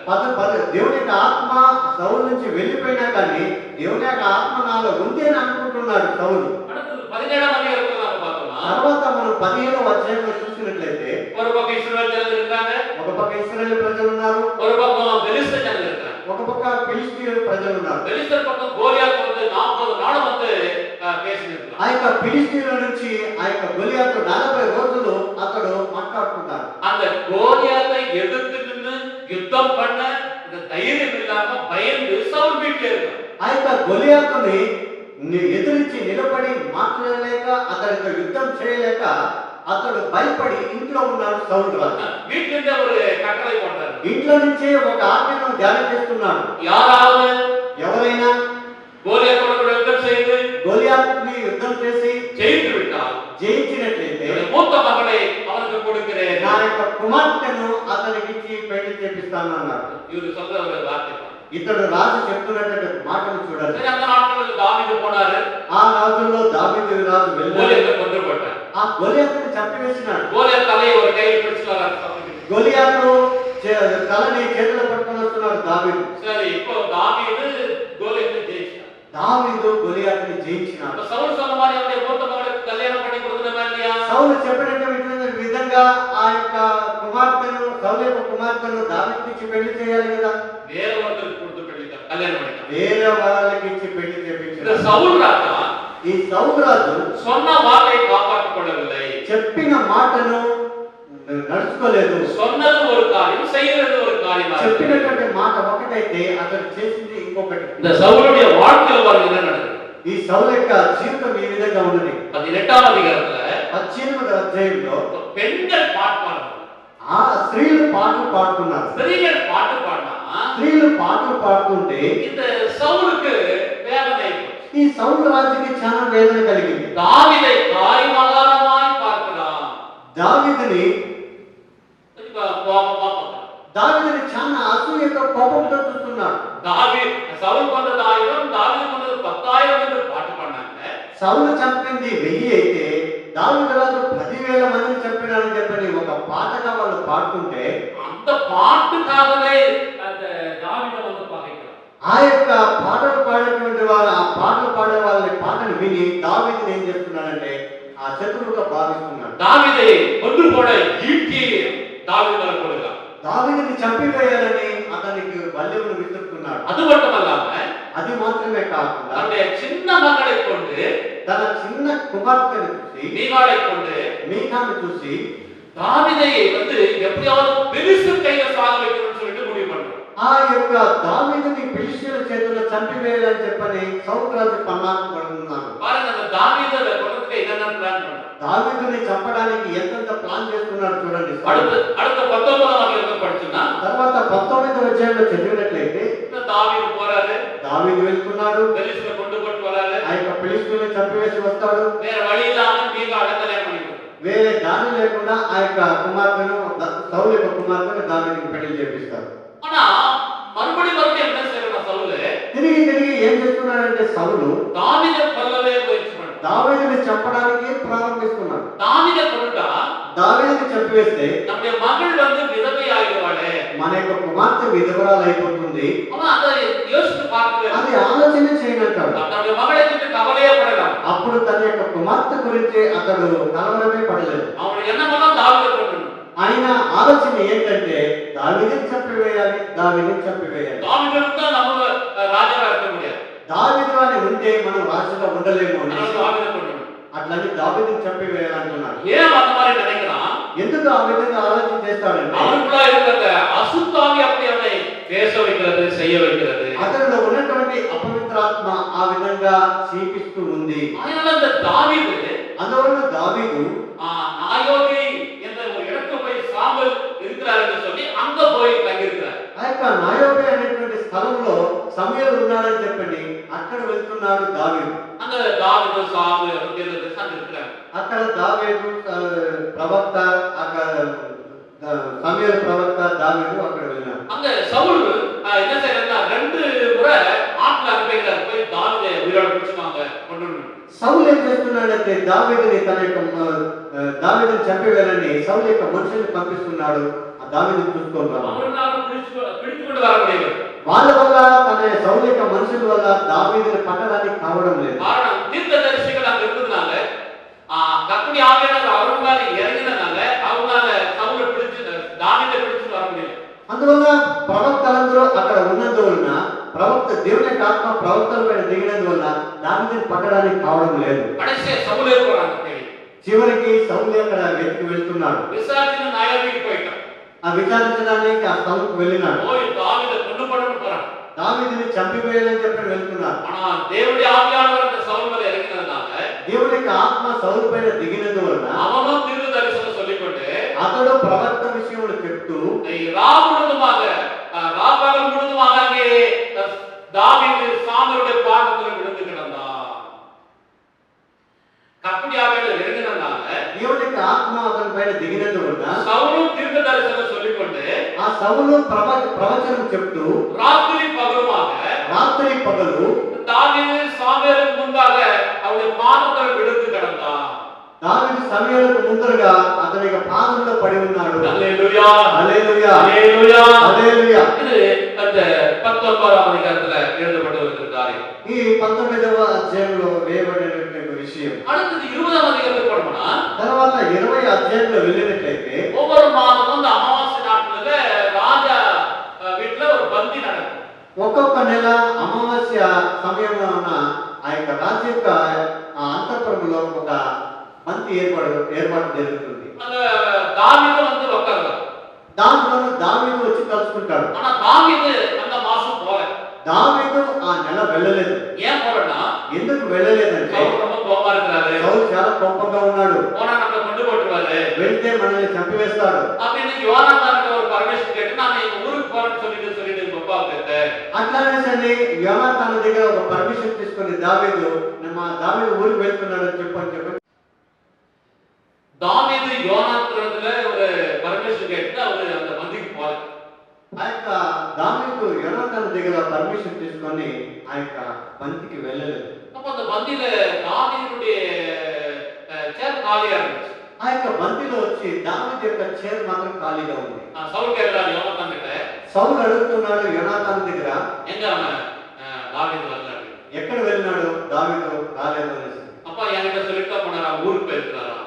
దేవుని యొక్క ఆత్మ సౌలు నుంచి వెళ్ళిపోయినా కానీ దేవుని యొక్క ఆత్మ నాలో ఉంది అని అనుకుంటున్నాడు సౌలు. அடுத்து 17ஆம் அதிகாரத்துல நாம பார்த்தோம்னா తర్వాత మనం 15వ అధ్యాయంలో చూసినట్లయితే ஒரு பக்கம் இஸ்ரவேல் ஜனங்கள் இருக்காங்க, ఒక పక్క ఇశ్రాయేలు ప్రజలు ఉన్నారు, ஒரு பக்கம் பெலிஸ்த ஜனங்கள் இருக்காங்க. ఒక పక్క ఫిలిష్తీయుల ప్రజలు ఉన్నారు. பெலிஸ்தர் பக்கம் கோலியாத் வந்து 40 நாள் வந்து பேசினார். ఆ యొక్క ఫిలిష్తీయుల నుంచి ఆ యొక్క గొలియాతు 40 రోజులు అతడు మాట్లాడుతున్నాడు. அந்த கோலியாத்தை எதிர்த்து நின்று யுத்தம் பண்ண இந்த தைரியம் இல்லாம பயந்து சவுல் வீட்டிலே இருக்கான். ఆ యొక్క గొలియాతుని ఎదురించి నిలబడి మాట్లాడలేక అతడితో యుద్ధం చేయలేక అతడు భయపడి ఇంట్లో ఉన్నాడు సౌలు రాజు. வீட்டிலிருந்து ஒரு கட்டளை போட்டாரு. ఇంట్లో నుంచే ఒక ఆజ్ఞను ధ్యానం చేస్తున్నాడు. யாராவது ఎవరైనా கோலியாத்தோட கூட யுத்தம் செய்து గొలియాతుని యుద్ధం చేసి ஜெயித்து விட்டால் జయించినట్లయితే என்னுடைய மூத்த மகளை அவனுக்கு கொடுக்கிறேன். నా యొక్క కుమార్తెను అతనికి ఇచ్చి పెళ్లి చేపిస్తాను అన్నాడు. இவரு சொல்ற ஒரு வார்த்தை. ఇతడు రాజు చెప్తున్నటువంటి మాటలు చూడాలి. சரி, அந்த நாட்களில் தாவீது போனாரு. ఆ రాజుల్లో దావీదు రాజు వెళ్ళాడు. கோலியாத்தை கொன்று போட்டார். ఆ గొలియాతుని చంపివేసినాడు. கோலியாத் தலையை ஒரு கையில் பிடிச்சுட்டாரு. గొలియాతు తలని చేతులు పట్టుకొని వస్తున్నాడు దావీదు. சரி, இப்போ தாவீது கோலியாத்தை ஜெயிச்சார். దావీదు గొలియాతుని జయించినాడు. அப்ப சவுல் சொன்ன மாதிரி அவருடைய மூத்த மகளுக்கு கல்யாணம் பண்ணி கொடுக்கணுமா இல்லையா? సౌలు చెప్పినటువంటి విధంగా ఆ యొక్క కుమార్తెను సౌలు యొక్క కుమార్తెను దావీదుకి ఇచ్చి పెళ్లి చేయాలి కదా. வேற ஒருத்தருக்கு கொடுத்து கல்யாணம் பண்ணிட்டார். వేరే వాళ్ళకి ఇచ్చి పెళ్లి இந்த చేపించాడు. சவுல் ராஜா ఈ సౌలు రాజు சொன்ன வாக்கை காப்பாற்றிக் கொள்ளவில்லை. చెప్పిన మాటను నడుచుకోలేదు. சொன்னது ஒரு காரியம், செய்யறது ஒரு காரியமா இருக்கு. చెప్పినటువంటి మాట ఒకటైతే అతడు చేసింది ఇంకొకటి. இந்த சவுலுடைய வாழ்க்கையில பாருங்க என்ன நடக்குது. ఈ సౌలు యొక్క జీవితం ఈ విధంగా ఉన్నది. 18ஆம் அதிகாரத்துல 18వ అధ్యాయంలో பெண்கள் பாட்டு பாடுறாங்க. ఆ స్త్రీలు పాటలు పాడుతున్నారు. ஸ்திரீகள் பாட்டு பாடினா స్త్రీలు పాటలు పాడుతుంటే இந்த சவுலுக்கு வேதனை. ఈ సౌలు రాజుకి చాలా వేదన కలిగింది. தாவீதை தாய்மகனாய் பார்க்கிறான். దావీదుని கோபமா దావీదుని చాలా అసూయతో కోపంతో చూస్తున్నాడు. சவுல் கொண்டது 1000, தாவீது கொண்டது 10,000 என்று பாட்டு பாடினாங்க. సౌలు చంపింది 1000 అయితే దావీదు రాజు 10,000 మందిని చంపినాడని చెప్పని ఒక పాటగా వాళ్ళు పాడుతుంటే அந்த பாட்டுக்காகவே அந்த தாவீதை வந்து பகைக்கிறான். ఆ యొక్క పాటలు పాడేటువంటి వాళ్ళు ఆ పాటలు పాడే వాళ్ళ పాటను విని దావీదుని ఏం చేస్తున్నాడంటే ఆ శత్రువుగా భావిస్తున్నాడు. தாவீதை கொன்று போட ஈட்டி தாவீது மேல போடுகிறான். దావీదుని చంపివేయాలని అతనికి బల్లెమును విసురుతున్నాడు. அது மட்டுமல்லாம అది మాత్రమే కాకుండా தன்னுடைய சின்ன மகளை கொண்டு తన చిన్న కుమార్తెను చూసి மீகாளை கொண்டு మీకాను చూసి தாவீதை வந்து எப்படியாவது பெலிஸ்தர் கையில சாக வைக்கணும்னு சொல்லிட்டு முடிவு பண்றான். ఆ యొక్క దావీదుని ఫిలిష్తీయుల చేతుల్లో చంపివేయాలని చెప్పని సౌలు రాజు పన్నాకు పడుతున్నాడు. பாருங்க, அந்த தாவீதை கொல்றதுக்கு என்னென்ன பிளான் பண்றான். దావీదుని చంపడానికి ఎంతెంత ప్లాన్ చేస్తున్నాడు చూడండి. அடுத்த 19ஆம் அதிகாரத்தை படிச்சோம்னா తర్వాత 19వ అధ్యాయంలో చదివినట్లయితే தாவீது போறாரு, దావీదు వెళ్తున్నాడు, பெலிస్தரை கொண்டு போட்டு வராரு. ఆ యొక్క ఫిలిష్తీయులను చంపివేసి సౌలు యొక్క కుమార్తెను దావీదుకి పెళ్లి చేపిస్తారు. ஆனா மறுபடியும் என்ன செய்யறான் சவுல்? తిరిగి తిరిగి ఏం చేస్తున్నాడంటే సౌలు தாவீதை கொல்லவே முயற்சி பண்றான். దావీదుని చంపడానికి ప్రారంభిస్తున్నాడు. தாவீதை கொன்னுட்டா దావీదుని చంపివేస్తే நம்முடைய மகள் விதவை ஆயிடுவாளே, మన యొక్క కుమార్తె విధవరాలు అయిపోతుంది. அவன் அதை யோசித்து பார்க்கவே అది ఆలోచన చేయనంటాడు. தன்னுடைய மகளை பற்றி கவலையே படலாம். అప్పుడు తన యొక్క కుమార్తె గురించి అతడు కలవరమే పడలేదు. அவனுடைய எண்ணமெல்லாம் தாவீதை கொல்லணும். ఆయన ఆలోచన ఏంటంటే దావీదుని చంపివేయాలి, దావీదుని చంపివేయాలి. தாவீது தான் நம்ம ராஜாவா இருக்க முடியாது. దావీదు అని ఉంటే మనం రాజుగా ఉండలేము అని தாவீதை கொல்லணும். అట్లని దావీదుని చంపివేయాలంటున్నాడు. ஏன் அந்த மாதிரி நினைக்கிறான்? ఎందుకు ఆ విధంగా ఆలోచన చేస్తాడంటే அவனுக்குள்ள இருக்கிற அசுத்தாவி அப்படி அவனை பேச வைக்கிறது, செய்ய வைக்கிறது. అతనిలో ఉన్నటువంటి అపవిత్రాత్మ ఆ విధంగా చీపిస్తూ ఉంది. அதனால இந்த தாவீது అందువల్ల దావీదు நாயோகி என்ற ஒரு இடத்துல போய் சாமுவேல் இருக்கிறார் என்று சொல்லி அங்க போய் தங்கியிருக்கிறார். ఆ యొక్క నాయోబే అనేటువంటి స్థలంలో సమూయేలు ఉన్నాడని చెప్పండి అక్కడ వెళ్తున్నాడు దావీదు. அந்த தாவீது சாமுவேல் அங்க இருக்கிறார். అక్కడ దావీదు ప్రవక్త అక్కడ సమూయేలు ప్రవక్త దావీదు అక్కడ వెళ్ళారు. அங்க சவுல் என்ன செய்யறாருன்னா 2 முறை ஆட்களை அனுப்புகிறார், போய் தாவீதை உயிரோட பிடிச்சுவாங்க கொண்டு வந்து. సౌలు ఏం చేస్తున్నాడంటే దావీదుని తన యొక్క దావీదుని చంపివేయాలని సౌలు యొక్క మనుషుల్ని పంపిస్తున్నాడు. ఆ దావీదుని చూసుకొని రా. அவர்களால பிடித்துக்கொண்டு வர முடியல. వాళ్ళ వల్ల తన సౌలు యొక్క మనుషుల వల్ల దావీదుని పట్టడానికి కావడం లేదు. காரணம் தீர்க்கதரிசிகள் அங்க இருந்ததுனால கர்த்தருடைய ஆவியானவர் அவங்க மேல இறங்கினதுனால அவங்களால சவுலை பிடிச்சு தாவீதை பிடிச்சு வர முடியல. అందువల్ల ప్రవక్తలందరూ అక్కడ ఉన్నందువలన ప్రవక్త దేవుని యొక్క ఆత్మ ప్రవక్తల పైన దిగినందువల్ల దావీదుని పట్టడానికి కావడం లేదు. கடைசியா சவுலே போறாங்க தேடி. చివరికి సౌలు అక్కడ వెతికి వెళ్తున్నాడు. விசாரிச்சு நாயோகிக்கு போயிட்டான். ఆ విచారించడానికి ఆ స్థలంకు వెళ్ళినాడు. போய் தாவீதை கொண்டு போடணும் போறான். దావీదుని చంపివేయాలని చెప్పి వెళ్తున్నాడు. ஆனா தேவனுடைய ஆவியானவர் அந்த சவுல் மேல இறங்கினதுனால దేవుని యొక్క ఆత్మ సౌలు పైన దిగినందువలన அவனும் தீர்க்க தரிசனம் சொல்லிக்கொண்டு అతడు ప్రవక్త విషయములు చెప్తూ ராவு முழுதுமாக ராப்பகல் முழுதுமாக அங்கே தாவீது சாமுவேலுடைய பாதத்தில் விழுந்து கிடந்தான். கர்த்தருடைய ஆவியானவர் இறங்கினதுனால దేవుని యొక్క ఆత్మ అతని పైన దిగినందువలన சவுலும் தீர்க்க தரிசனம் சொல்லிக்கொண்டு ఆ సౌలు ప్రవచనం చెప్తూ ராத்திரி பகலுமாக రాత్రి పగలు தாவீது சாமுவேலுக்கு முன்பாக அவருடைய பாதத்தில் விழுந்து கிடந்தான். దావీదు సమయాలకు ముందరగా అతని యొక్క పాదంలో పడి ఉన్నాడు. హల్లెలూయా హల్లెలూయా హల్లెలూయా హల్లెలూయా. இது அந்த 19ஆம் அதிகாரத்துல எழுதப்பட்டிருக்கிற காரியம். ఈ 19వ అధ్యాయంలో వేయబడినటువంటి విషయం. அடுத்தது 20ஆம் அதிகாரத்துக்கு போனோம்னா తర్వాత 20వ అధ్యాయంలో వెళ్ళినట్లయితే ஒவ்வொரு மாதமும் அந்த அமாவாசை நாட்கள்ல ராஜா வீட்டுல ஒரு பந்தி நடக்கும். ఒక్కొక్క నెల అమావాస్య సమయంలో ఆ యొక్క రాజు యొక్క అంతఃపురంలో ఒక బంతి ఏర్పాటు జరుగుతుంది. அந்த தாவீது வந்து உட்கார்றார். దాంట్లోనూ దావీదు వచ్చి కలుసుకుంటాడు. ஆனா தாவீது அந்த மாசம் போல. దావీదు ఆ నెల వెళ్ళలేదు. ஏன் போறன்னா ఎందుకు వెళ్ళలేదంటే சவுல் ரொம்ப கோபமா இருக்கிறாரு. సౌలు చాలా కోపంగా ఉన్నాడు. போனா நம்மள கொண்டு போட்டுருவாரு. వెళ్తే మనల్ని చంపివేస్తాడు. அப்படின்னு யோனாத்தான்கிட்ட ஒரு பர்மிஷன் கேட்டு நான் எங்க ஊருக்கு போறேன்னு சொல்லிட்டு எங்க அப்பா கேட்டேன். అట్లానే సరే యోనాతాను దగ్గర ఒక పర్మిషన్ తీసుకొని దావీదు ఊరికి వెళ్తున్నాడని చెప్పి தாவீது யோனாத்தானிடத்துல ஒரு பர்மிஷன் கேட்டு அவர் அந்த பந்திக்கு போறாரு. ఆ యొక్క దావీదు యోనాతాను దగ్గర పర్మిషన్ తీసుకొని ఆ యొక్క బంతికి వెళ్ళలేదు. அப்ப அந்த பந்தியில தாவீதுடைய சேர் காலியா இருந்துச்சு. ఆ యొక్క బంతిలో వచ్చి దావీదు యొక్క చైర్ మాత్రం ఖాళీగా ఉంది. சவுல் கேட்டாரு யோனாத்தான் கிட்ட, సౌలు అడుగుతున్నాడు యోనాతాను దగ్గర எங்க அவன் தாவீது வரல. ఎక్కడ వెళ్ళినాడు దావీదు రాలేదు అనేసి. அப்பா என்கிட்ட சொல்லிட்டு போனாரா ஊருக்கு போயிருக்கிறாரா.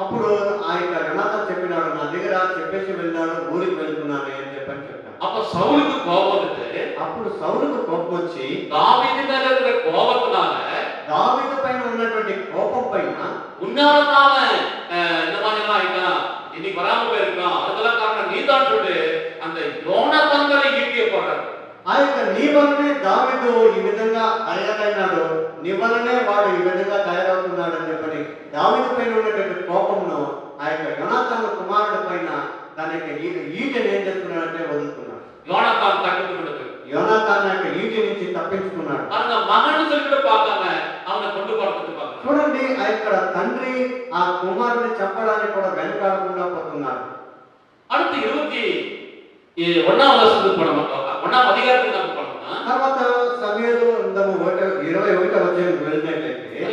అప్పుడు ఆ యొక్క యోనాతాను చెప్పినాడు నా దగ్గర చెప్పేసి వెళ్ళినాడు ఊరికి వెళ్తున్నాను అని చెప్పని చెప్పాడు. அப்ப சவுலுக்கு கோபம் வந்துட்டு అప్పుడు సౌలుకు కోపం వచ్చి தாவீது மேல இருக்கிற கோபத்தினால దావీదు పైన ఉన్నటువంటి కోపం పైన உன்னாலதான் இந்த மாதிரி எல்லாம் ஆயிட்டான், இன்னைக்கு வராம போயிருக்கான், அதுக்கெல்லாம் காரணம் நீதான் சொல்லு அந்த யோனாத்தான் மேல ஈட்டிய போடுறாரு. ఆ యొక్క నీ వల్లనే దావీదు ఈ విధంగా తయారైనాడు, నీ వల్లనే వాడు ఈ విధంగా తయారవుతున్నాడు అని చెప్పని దావీదు పైన ఉన్నటువంటి కోపమును ఆ యొక్క యోనాతాను కుమారుడి పైన తన యొక్క ఈటెని ఏం చేస్తున్నాడంటే వదులుతున్నాడు. யோனாத்தான் தடுத்து கொடுத்து యోనాతాను యొక్క ఈటి నుంచి తప్పించుకున్నాడు. அந்த மகன் சொல்லிட்டு பார்க்காம அவனை கொண்டு போறதுக்கு பார்க்கணும். చూడండి ఆ యొక్క తండ్రి ఆ కుమారుని చంపడానికి కూడా వెనకాడకుండా పోతున్నాడు. அடுத்து 21ஆம் வசனத்துக்கு போனோம். 1ஆம் அதிகாரத்துக்கு நம்ம போனோம்னா తర్వాత సమయలు అందము 21వ అధ్యాయం వెళ్ళినట్లయితే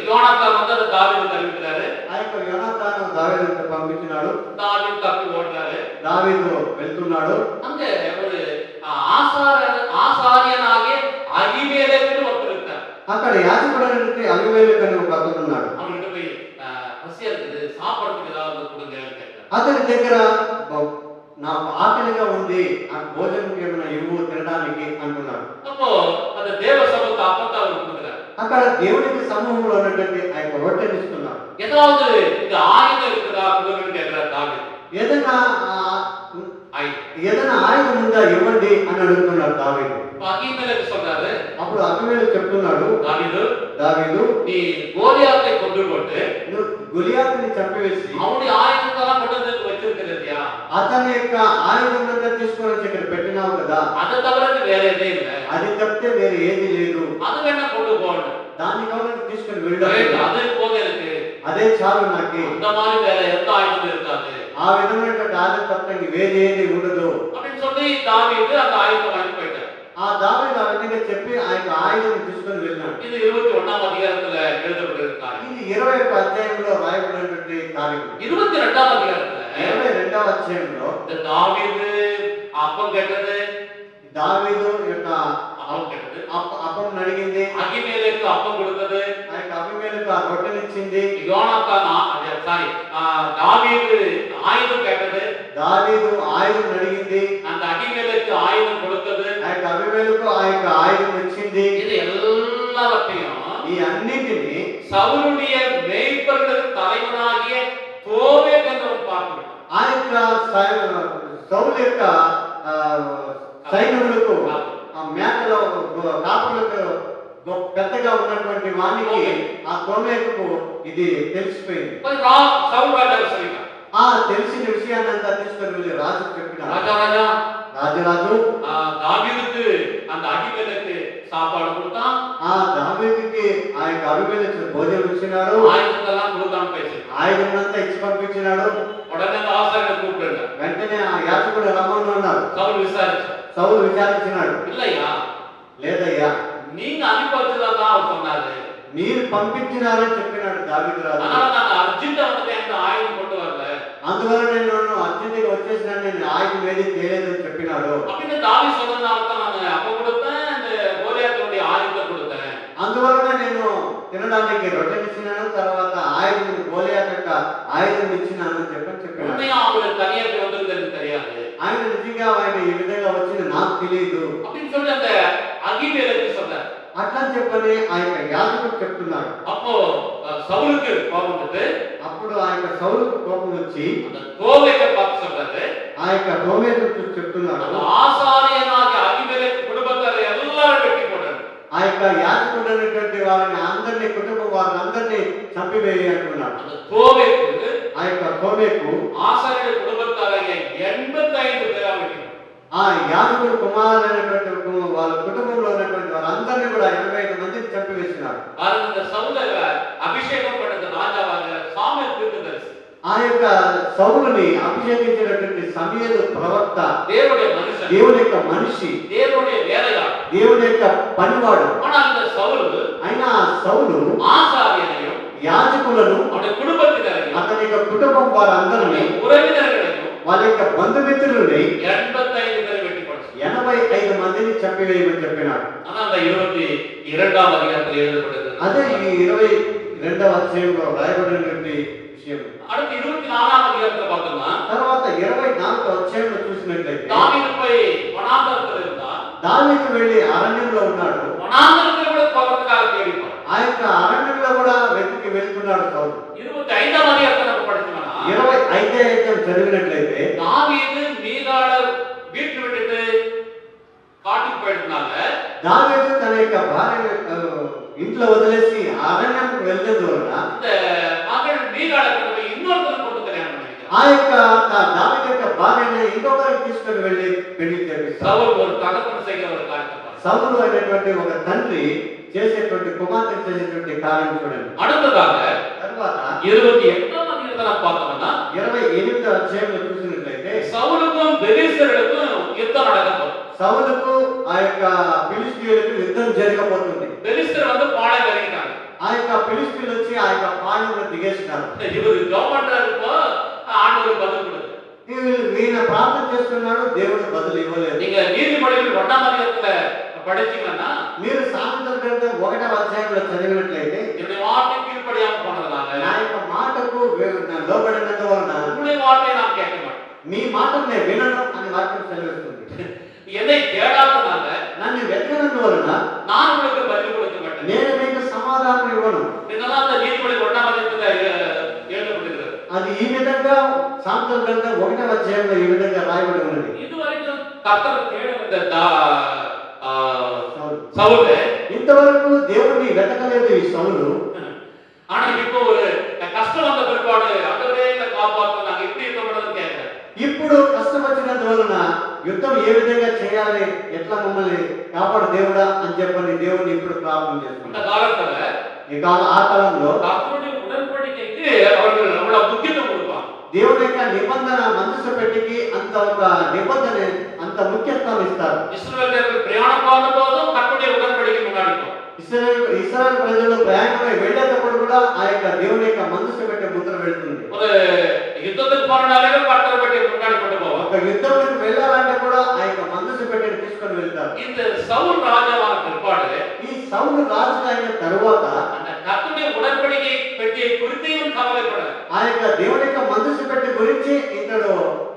யோனாத்தான் வந்து அந்த தாவீதுக்கு அறிவிக்கிறாரு. ఆ యొక్క యోనాతాను దావీదుకు పంపించినాడు. தாவீது தப்பி ஓடுறாரு. దావీదు వెళ్తున్నాడు. அங்க ஒரு ஆசாரியனாகிய அகிமெலேக்குன்னு ஒருத்தர் இருக்கார். అక్కడ యాజకుడైనటువంటి అబీమెలెకు అనే ఒక అతను ఉన్నాడు. அவன்கிட்ட போய் பசியா இருக்குது, சாப்பிடறதுக்கு ஏதாவது கொடுங்கன்னு கேட்டார். అతని దగ్గర నాకు ఆకలిగా ఉంది, ఆ భోజనం ఏమైనా ఇవ్వు తినడానికి అంటున్నాడు. அப்போ அந்த தேவ சமூகத்தை அப்பத்தை அவர் கொடுக்குறார். అక్కడ దేవునికి సమూహంలో ఉన్నటువంటి ఆ యొక్క రొట్టెని ఇస్తున్నాడు. ஏதாவது இந்த ஆயுதம் இருக்குதா கொடுங்கன்னு கேட்கிறார் தாவீது. ఏదైనా ఆయుధం ఉందా ఇవ్వండి అని అడుగుతున్నాడు దావీదు. அகிமெலேக்கு சொல்றாரு. అప్పుడు అబీమెలెకు చెప్తున్నాడు, దావీదు நீ கோலியாத்தை கொண்டு போட்டு నువ్వు గొలియాతుని చంపివేసి அவனுடைய ஆயுதத்தெல்லாம் கொண்டு வந்து வச்சிருக்கிறதியா, అతని యొక్క ఆయుధం అంతా తీసుకొని వచ్చి ఇక్కడ పెట్టినావు కదా, அதை தவிர வேற எதே இல்லை, అది తప్పితే వేరే ఏది లేదు, அது வேணா கொண்டு போகணும், దాన్ని గవర్నమెంట్ తీసుకొని వెళ్ళాడు, அது போக இருக்கு, అదే చాలు నాకు, அந்த மாதிரி வேற எந்த ஆயுதமும் இருக்காது, ఆ విధమైనటువంటి ఆయుధం తప్ప వేరే ఏది ఉండదు அப்படின்னு சொல்லி தாவீது அந்த ஆயுதம் வாங்கி போயிட்டார். ఆ దావీదు ఆ విధంగా చెప్పి ఆ యొక్క ఆయుధం తీసుకొని వెళ్ళాడు. இது 21ஆம் அதிகாரத்துல எழுதப்பட்டிருக்காரு. ఇది 21వ అధ్యాయంలో రాయబడినటువంటి కార్యం. 22ஆம் அதிகாரத்துல 22వ అధ్యాయంలో இந்த தாவீது அப்பம் கேட்டது, దావీదు యొక్క அப்பம் கேட்டது, అప్పం అడిగింది, அகிமெலேக்கு அப்பம் கொடுத்தது, ఆ యొక్క అబీమెలెకు ఆ రొట్టెనిచ్చింది, யோனாத்தான் தாவீது ஆயுதம் கேட்டது, దావీదు ఆయుధం అడిగింది, அந்த அகிமெலேக்கு ஆயுதம் கொடுத்தது, ఆ యొక్క అబీమెలెకు ఆ యొక్క ఆయుధం ఇచ్చింది. இது எல்லாவற்றையும் ఈ అన్నిటిని சவுலுடைய மேய்ப்பர்களுக்கு தலைவனாகிய தோவேக் என்றவன் பார்க்கிறான். ఆ యొక్క సౌలు యొక్క సైనికులకు ఆ మేకలో కాపులకు పెద్దగా ఉన్నటువంటి వానికి ఆ తోమేకు ఇది తెలిసిపోయింది. சவுல் ராஜா சொல்லிட்டான், ఆ తెలిసిన విషయాన్నంతా తీసుకొని వెళ్ళి రాజు చెప్పినాడు, ராஜா రాజు தாவீதுக்கு அந்த அகிமெலேக்கு சாப்பாடு கொடுத்தான், ఆ దావీదుకి ఆ యొక్క అబీమెలెకు భోజనం ఇచ్చినాడు, ஆயுதத்தெல்லாம் கொடுத்தான்னு பேசுறான். ఆయుధం అంతా ఇచ్చి పంపించినాడు. உடனே அந்த ஆசாரியனை கூப்பிட்டு వెంటనే ఆ యాజకుడు రమ్మను అన్నాడు. சவுல் விசாரிச்சான். సౌలు విచారించినాడు, இல்லையா, లేదయ్యా நீங்க அனுப்பி வச்சதான் அவர் சொன்னாரு, మీరు పంపించినారని చెప్పినాడు దావీదు రాజు. அதனால நாங்க அர்ஜென்ட்டா வந்து அந்த ஆயுதம் கொண்டு வரல, అందువల్ల నేను అర్జెంటుగా వచ్చేసిన నేను ఆయుధం ఏది తేలేదని చెప్పినాడు. அப்படின்னு தாவீது சொன்னதுனால தான் நான் அப்ப கொடுத்தேன், அந்த கோலியாத்துடைய ஆயுதத்தை கொடுத்தேன். అందువలన నేను తినడానికి రొట్టెనిచ్చినాను, తర్వాత ఆయుధం గోలియాత్ యొక్క ఆయుధం ఇచ్చినాను చెప్పినాడు. உண்மையா அவங்களுக்கு தனியா இப்படி வந்திருந்தது தெரியாது, ఆయన నిజంగా ఆయన ఈ విధంగా వచ్చింది నాకు తెలియదు அப்படின்னு சொல்லி அந்த அகிமெலேக்கு சொன்னார். అట్లా చెప్పని ఆ యొక్క యాజకుడు చెప్తున్నాడు. அப்போ சவுலுக்கு கோபம் வந்து అప్పుడు ఆ యొక్క సౌలుకు కోపం వచ్చి அந்த தோவேக்கை பார்த்து சொல்றாரு, ఆ యొక్క తోమేకు చూసి చెప్తున్నాడు, அந்த ஆசாரியனாகிய அகிமெலேக்கு குடும்பத்தார் எல்லாரும் வெட்டி போட்டாரு. ఆ యొక్క యాజకుడు అనేటువంటి వారిని అందరినీ కుటుంబం వారిని అందరినీ చంపివేయి అంటున్నాడు. அந்த தோவேக்கு ఆ యొక్క తోమేకు ஆசாரிய குடும்பத்தாராகிய 85 பேரா வெட்டி போட்டாரு. ఆ యాజకుడు కుమారులైనటువంటి వాళ్ళ కుటుంబంలో ఉన్నటువంటి వారందరినీ కూడా 85 మందిని చంపివేసినాడు. பாருங்க, இந்த சவுலை அபிஷேகம் பண்ணது ராஜாவாக சாமுவேல் தீர்க்கதரிசி, ఆ యొక్క సౌలుని అభిషేకించినటువంటి సమూయేలు ప్రవక్త, தேவனுடைய மனுஷன், దేవుని యొక్క మనిషి, தேவனுடைய வேலையாள். దేవుని యొక్క పనివాడు. ஆனால் இந்த சவுல் అయినా సౌలు ஆசாரியனையும் యాజకులను அவருடைய குடும்பத்தினரையும் అతని యొక్క కుటుంబం వారందరినీ உறவினர்களையும் వాళ్ళ యొక్క బంధుమిత్రులని 85 பேரை வெட்டி போட்டார். 85 మందిని చంపివేయమని చెప్పినాడు. ஆனா அந்த 22ஆம் அதிகாரத்தில் எழுதப்பட்டது. అదే ఈ 22వ అధ్యాయంలో రాయబడినటువంటి విషయం. அடுத்து 24ஆம் அதிகாரத்துல பார்த்தோம்னா తర్వాత 24వ అధ్యాయంలో చూసినట్లయితే தாவீது போய் வனாந்தரத்தில் இருந்தா, దావీదు వెళ్లి అరణ్యంలో ఉన్నాడు. வனாந்தரத்தில் கூட போறதுக்காக தேடிப்பார். ఆ యొక్క అరణ్యంలో కూడా వెతికి వెళ్తున్నాడు సౌలు. 25ஆம் அதிகாரத்தை நம்ம படிச்சோம்னா 25వ అధ్యాయం చదివినట్లయితే தாவீது மீகாள வீட்டு விட்டுட்டு காட்டுக்கு போயிட்டனால దావీదు తన యొక్క భార్య ఇంట్లో వదిలేసి అరణ్యంకు వెళ్ళడం ద్వారా இந்த மகள் மீகாள கொண்டு இன்னொருத்தர் கொண்டு கல்யாணம் பண்ணிக்கிறார். ఆ యొక్క దావీదు యొక్క భార్యని ఇంకొకరికి తీసుకొని వెళ్ళి పెళ్లి చేపిస్తాడు. சவுல் ஒரு தகப்பன் செய்கிற ஒரு காரியத்தை பாருங்க. సౌలు అనేటువంటి ఒక తండ్రి చేసేటువంటి కుమార్తె చేసేటువంటి కార్యం చూడండి. அடுத்ததாக తర్వాత 28ஆம் அதிகாரத்தை பார்த்தோம்னா 28వ అధ్యాయంలో చూసినట్లయితే சவுலுக்கு பெலிஸ்தர்களுக்கும் யுத்தம் நடக்கும். సౌలుకు ఆ యొక్క ఫిలిష్తీయులకు యుద్ధం జరగబోతుంది. பெலிஸ்தர் வந்து பாளையம் இறங்கிட்டாங்க. ఆ యొక్క ఫిలిష్తీయులు వచ్చి ఆ యొక్క పాళెంలో దిగేసినారు. இவரு ஜெபம் பண்றாருப்போ ஆண்டவர் பதில் கொடுத்தார். ఈయన ప్రార్థన చేస్తున్నాడు, దేవుడు బదులు ఇవ్వలేదు. நீங்க நீதிமொழிகள் 1ஆம் அதிகாரத்துல படிச்சீங்கன்னா, మీరు సామెతల గ్రంథం 1వ అధ్యాయంలో చదివినట్లయితే, என்னுடைய வார்த்தை கீழ்ப்படியாம போனதுனால నా యొక్క మాటకు లోబడినందువలన உங்களுடைய வார்த்தையை நான் கேட்க மாட்டேன். మీ మాటను నేను వినను అని వాక్యం సెలవిస్తుంది. என்னை தேடாதனால నన్ను వెతకనందువలన நான் உங்களுக்கு பதில் கொடுக்க மாட்டேன். నేను మీకు సమాధానం ఇవ్వను. இதெல்லாம் அந்த நீதிமொழி 1ஆம் அதிகாரத்துல எழுதப்பட்டிருக்கிறது. అది ఈ విధంగా సామెతల గ్రంథం 1వ అధ్యాయంలో ఈ విధంగా రాయబడి ఉన్నది. இதுவரைக்கும் கர்த்தர் தேட வந்த சவுல் ఇంతవరకు దేవుడిని వెతకలేదు ఈ సౌలు. ஆனா இப்போ ஒரு கஷ்டம் வந்த பிற்பாடு ஆண்டவரே என்னை காப்பாத்து, நாங்க எப்படி இருக்க கூடாதுன்னு கேட்கிறேன். ఇప్పుడు కష్టం వచ్చినందువలన యుద్ధం ఏ విధంగా చేయాలి, ఎట్లా మమ్మల్ని కాపాడు దేవుడా అని చెప్పని దేవుడిని ఇప్పుడు ప్రార్థన அந்த చేస్తున్నారు. காலத்துல ఆ కాలంలో கர்த்தருடைய உடன்படிக்கைக்கு அவர்கள் அவ்வளவு முக்கியத்துவம் கொடுப்பாங்க. దేవుని యొక్క నిబంధన మనసు పెట్టికి అంత ఒక నిబంధన అంత ముఖ్యత్వం ఇస్తారు. இஸ்ரவேலர்கள் பிரயாணம் பண்ணும்போதும் கர்த்தருடைய உடன்படிக்கை முன்னாடி ఇశ్రాయేలు ప్రజలు ప్రయాణమై వెళ్ళేటప్పుడు కూడా ఆ యొక్క దేవుని యొక్క మనసు పెట్టే ముద్ర వెళ్తుంది. ஒரு யுத்தத்துக்கு போனாலே கர்த்தர் பற்றி முன்னாடி கொண்டு போவாங்க. ఒక యుద్ధంలోకి వెళ్ళాలంటే కూడా ఆ యొక్క మనసు పెట్టి తీసుకొని వెళ్తారు. இந்த சவுல் ராஜாவான பிற்பாடு ఈ సౌలు రాజు అయిన తరువాత அந்த கர்த்தருடைய உடன்படிக்கை பெட்டியை குறித்து இவன் கவலைப்படல. ఆ యొక్క దేవుని యొక్క మనసు పెట్టి గురించి ఇతడు